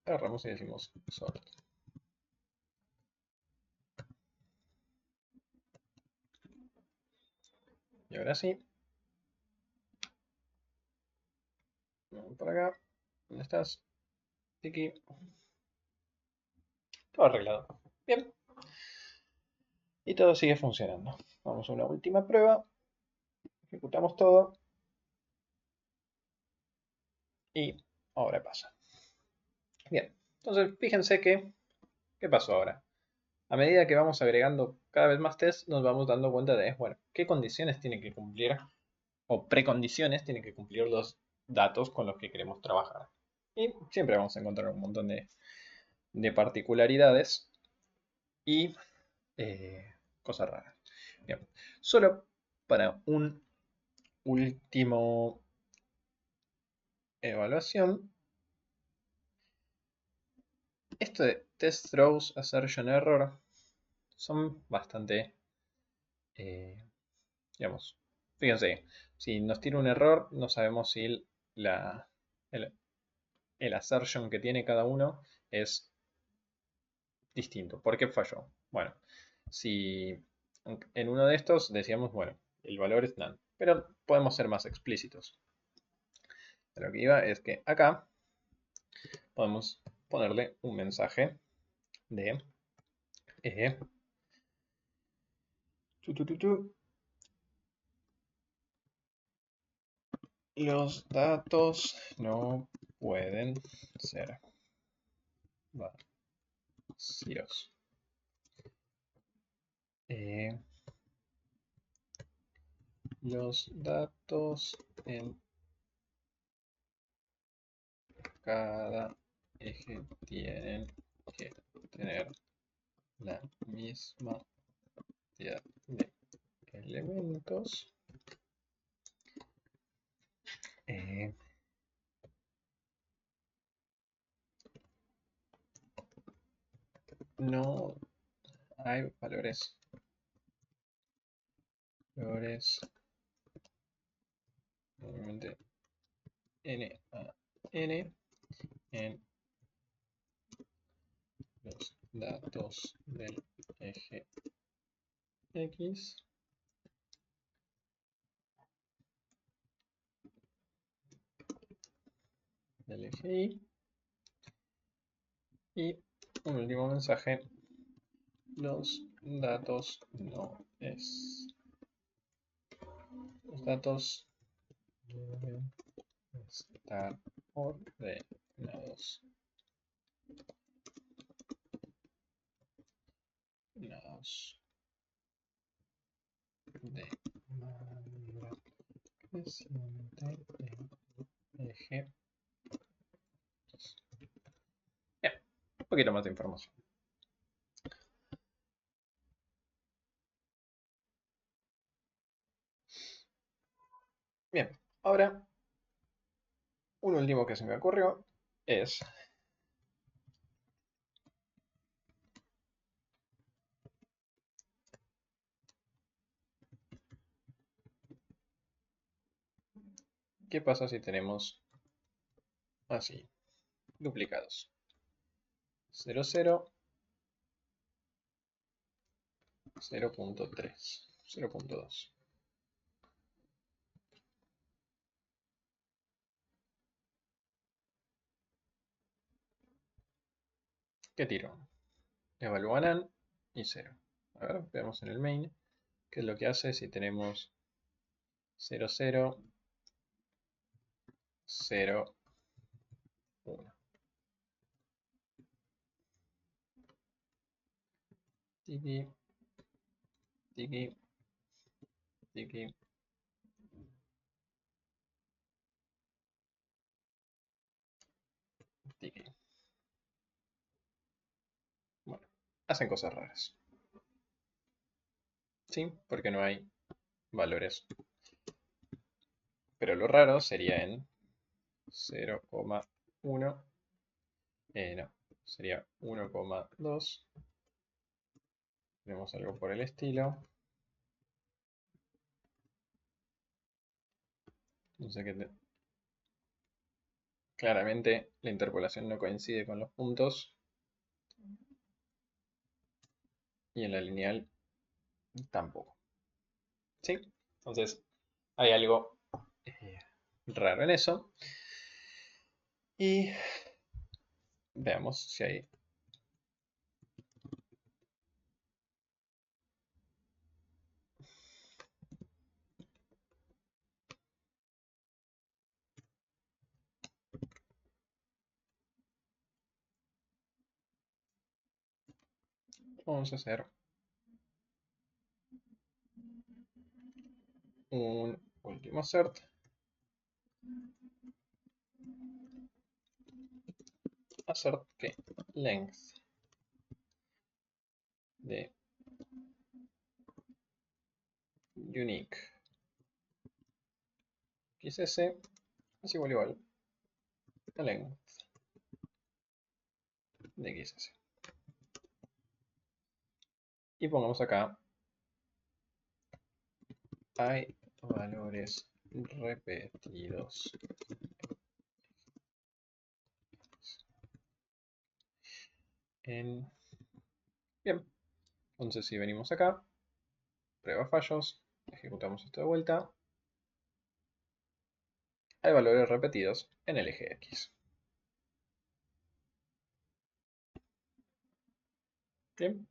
agarramos y decimos sort. Y ahora sí. Vamos por acá. ¿Dónde estás? Aquí. Todo arreglado. Bien. Y todo sigue funcionando. Vamos a una última prueba. Ejecutamos todo. Y ahora pasa. Bien. Entonces, fíjense que, ¿qué pasó ahora? A medida que vamos agregando cada vez más tests, nos vamos dando cuenta de, bueno, qué condiciones tienen que cumplir o precondiciones tienen que cumplir los datos con los que queremos trabajar. Y siempre vamos a encontrar un montón de particularidades y cosas raras. Bien, solo para un último evaluación, esto de test throws assertion error son bastante, digamos, fíjense, si nos tira un error, no sabemos si el, el assertion que tiene cada uno es distinto. ¿Por qué falló? Bueno, si en uno de estos decíamos, bueno, el valor es none, pero podemos ser más explícitos. Lo que iba es que acá podemos ponerle un mensaje de tu, tu, tu, tu. Los datos no pueden ser vacíos. Los datos en cada eje tienen que tener la misma cantidad de elementos. No hay valores normalmente n a n en los datos del eje X del eje Y y un último mensaje, los datos no es los datos deben estar ordenados de manera creciente en eje. Bien, un poquito más de información. Bien, ahora un último que se me ocurrió es ¿qué pasa si tenemos así, duplicados? 0, 0, 0.3, 0.2. ¿Qué tiro? Evalúan y 0. A ver, veamos en el main qué es lo que hace si tenemos 0, 0, 0, 1. Tiki, tiki, tiki. Tiki. Bueno, hacen cosas raras. Sí, porque no hay valores. Pero lo raro sería en 0,1 No, sería 1,2. Tenemos algo por el estilo. No sé qué Claramente la interpolación no coincide con los puntos. Y en la lineal tampoco. ¿Sí? Entonces hay algo eh, raro en eso. Y veamos si hay... Vamos a hacer un último assert. Assert que length de unique xs es igual a length de xs. Y pongamos acá hay valores repetidos en... Bien, entonces si venimos acá, prueba fallos, ejecutamos esto de vuelta, hay valores repetidos en el eje X. Bien.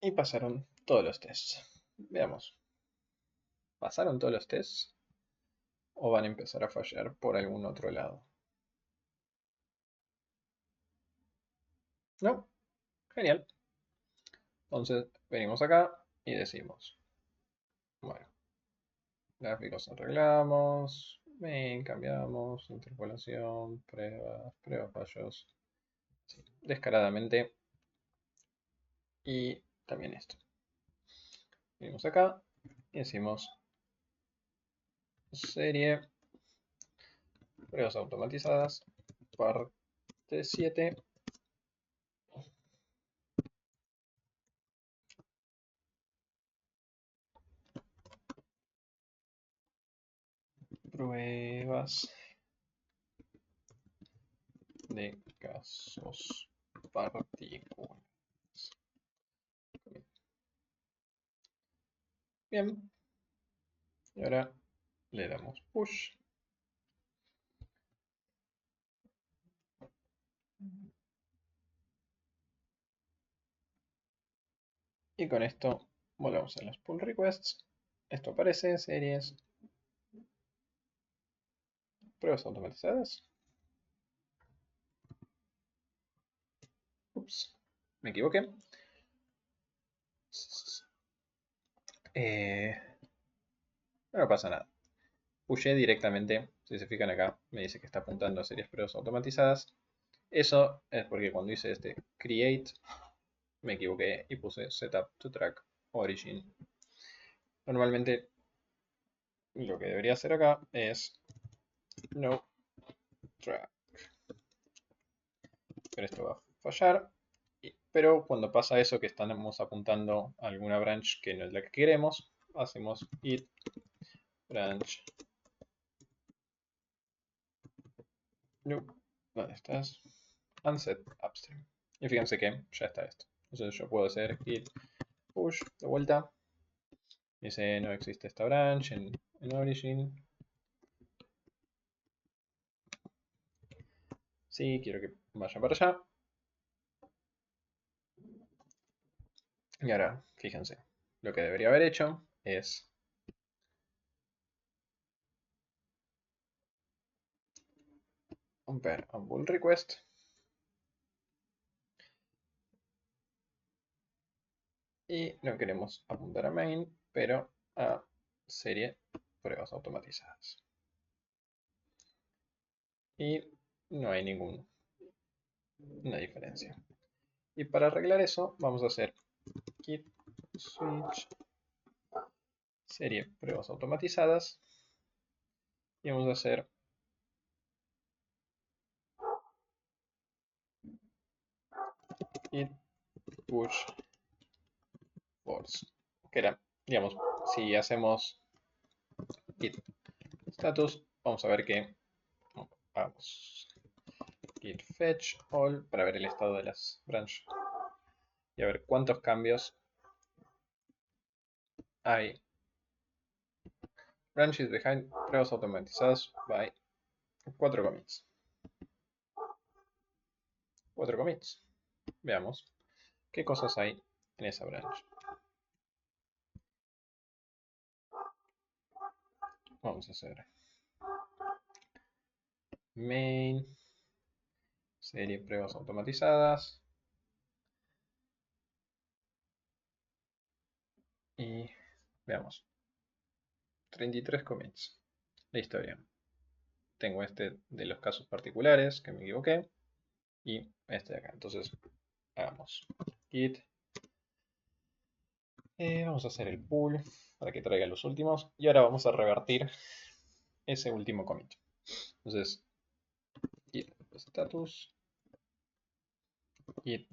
Y pasaron todos los tests. Veamos. ¿Pasaron todos los tests? ¿O van a empezar a fallar por algún otro lado? No. Genial. Entonces venimos acá y decimos, bueno, gráficos arreglamos, main cambiamos, interpolación, pruebas, fallos, sí, descaradamente. Y también esto. Venimos acá y decimos serie, pruebas automatizadas, parte 7. Pruebas de casos particulares. Bien. Y ahora le damos push. Y con esto volvemos a los pull requests. Esto aparece, series, pruebas automatizadas. Ups, me equivoqué. Eh, no pasa nada. Pushé directamente, si se fijan acá, me dice que está apuntando a series pruebas automatizadas. Eso es porque cuando hice este create, me equivoqué y puse setup to track origin. Normalmente lo que debería hacer acá es no track. Pero esto va a fallar. Pero cuando pasa eso, que estamos apuntando a alguna branch que no es la que queremos, hacemos it branch. No, ¿dónde estás? Unset upstream. Y fíjense que ya está esto. Entonces yo puedo hacer it push de vuelta. Dice no existe esta branch en origin. Sí, quiero que vaya para allá. Y ahora, fíjense, lo que debería haber hecho es compare a pull request. Y no queremos apuntar a main, pero a serie pruebas automatizadas. y no hay ninguna diferencia. Y para arreglar eso, vamos a hacer git switch serie pruebas automatizadas y vamos a hacer git push force, que era, digamos, si hacemos git status, vamos a ver que vamos git fetch all para ver el estado de las branch y a ver cuántos cambios hay. Branches behind pruebas automatizadas by 4 commits. 4 commits. Veamos qué cosas hay en esa branch. Vamos a hacer main serie pruebas automatizadas y veamos 33 commits. La historia. Tengo este de los casos particulares que me equivoqué y este de acá. Entonces hagamos git. Vamos a hacer el pull para que traiga los últimos y ahora vamos a revertir ese último commit. Entonces git status git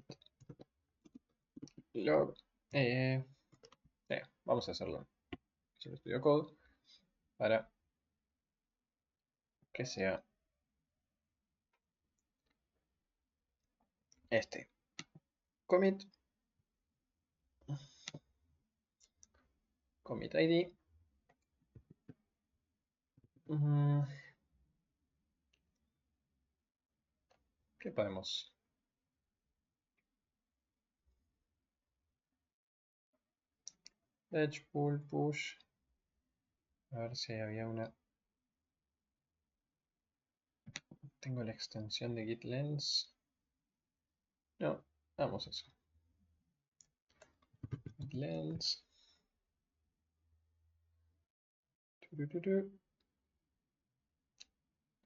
log vamos a hacerlo en Studio Code para que sea este commit ID. ¿Qué podemos? Edge pull push. A ver si había una. Tengo la extensión de git lens. No, vamos a eso. Git lens.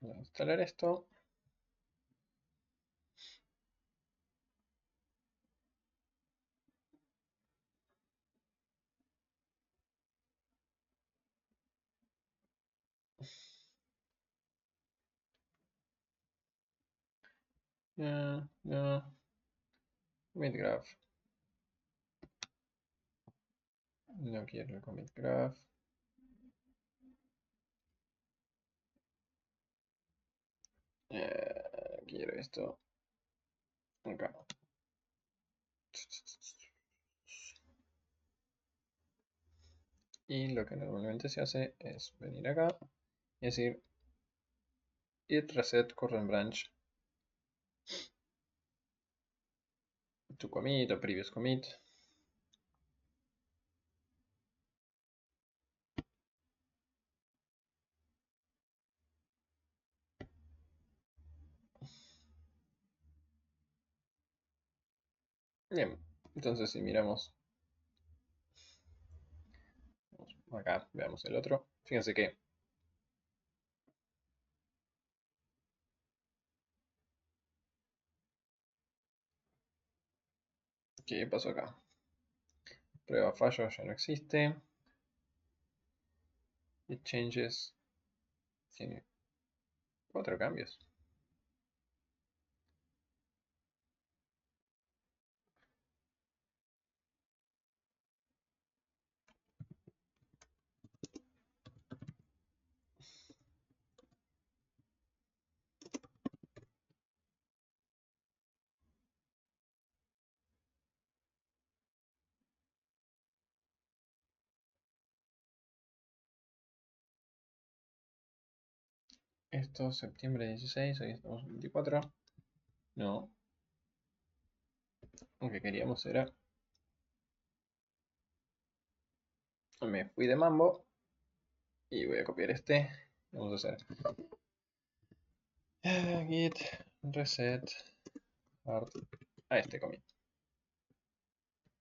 Voy a instalar esto. No. Commit graph. No quiero el commit graph. Quiero esto. Acá. Y lo que normalmente se hace es venir acá y decir git reset current branch to commit o previous commit. Bien, entonces si miramos acá, veamos el otro. Fíjense que ¿qué pasó acá? Prueba fallo ya no existe. It changes. Tiene 4 cambios. Esto septiembre 16, hoy estamos 24. No. Lo que queríamos era. Me fui de mambo. Y voy a copiar este. Vamos a hacer git reset hard a este commit.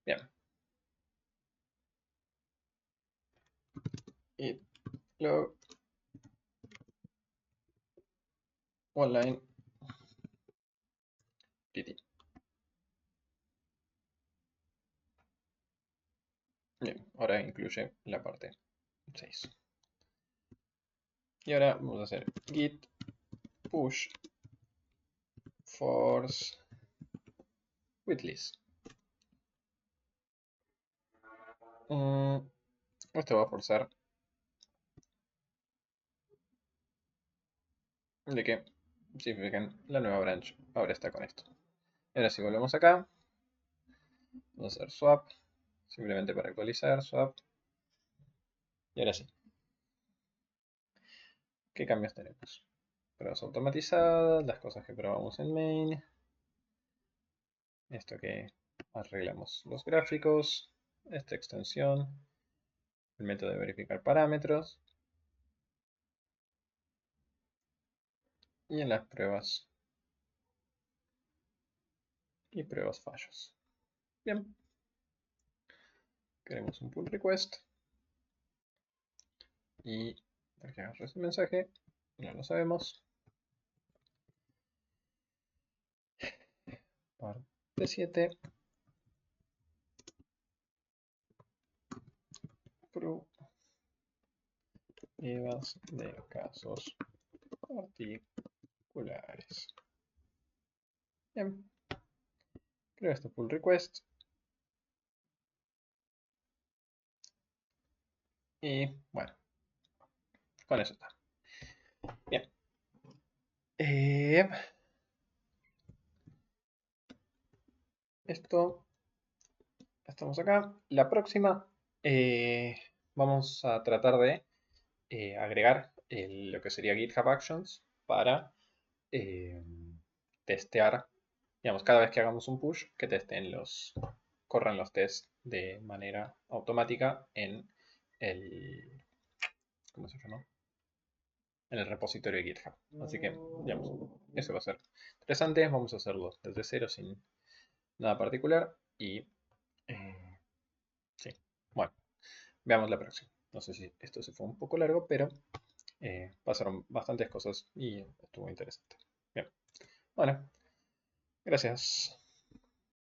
Bien. Git log Online pt. Bien, ahora incluye la parte 6. Y ahora vamos a hacer git push force with list. Esto va a forzar de que significan la nueva branch ahora está con esto. Ahora si volvemos acá, vamos a hacer swap, simplemente para actualizar, swap. Y ahora sí. ¿Qué cambios tenemos? Pruebas automatizadas, las cosas que probamos en main. Esto que arreglamos los gráficos, esta extensión, el método de verificar parámetros. Y en las pruebas y pruebas fallos. Bien. Queremos un pull request. Y para que agarre ese mensaje, no lo sabemos. Parte 7. Pruebas de casos particulares. Bien. Creo este pull request. Y bueno, con eso está. Bien. Esto. Estamos acá. La próxima vamos a tratar de agregar lo que sería GitHub Actions para eh, testear, digamos, cada vez que hagamos un push, que corran los tests de manera automática en el, ¿cómo se llama? En el repositorio de GitHub. Así que, digamos, eso va a ser interesante. Vamos a hacerlo desde cero sin nada particular. Y sí, bueno, veamos la próxima. No sé si esto se fue un poco largo, pero pasaron bastantes cosas y estuvo interesante. Bien, bueno, gracias.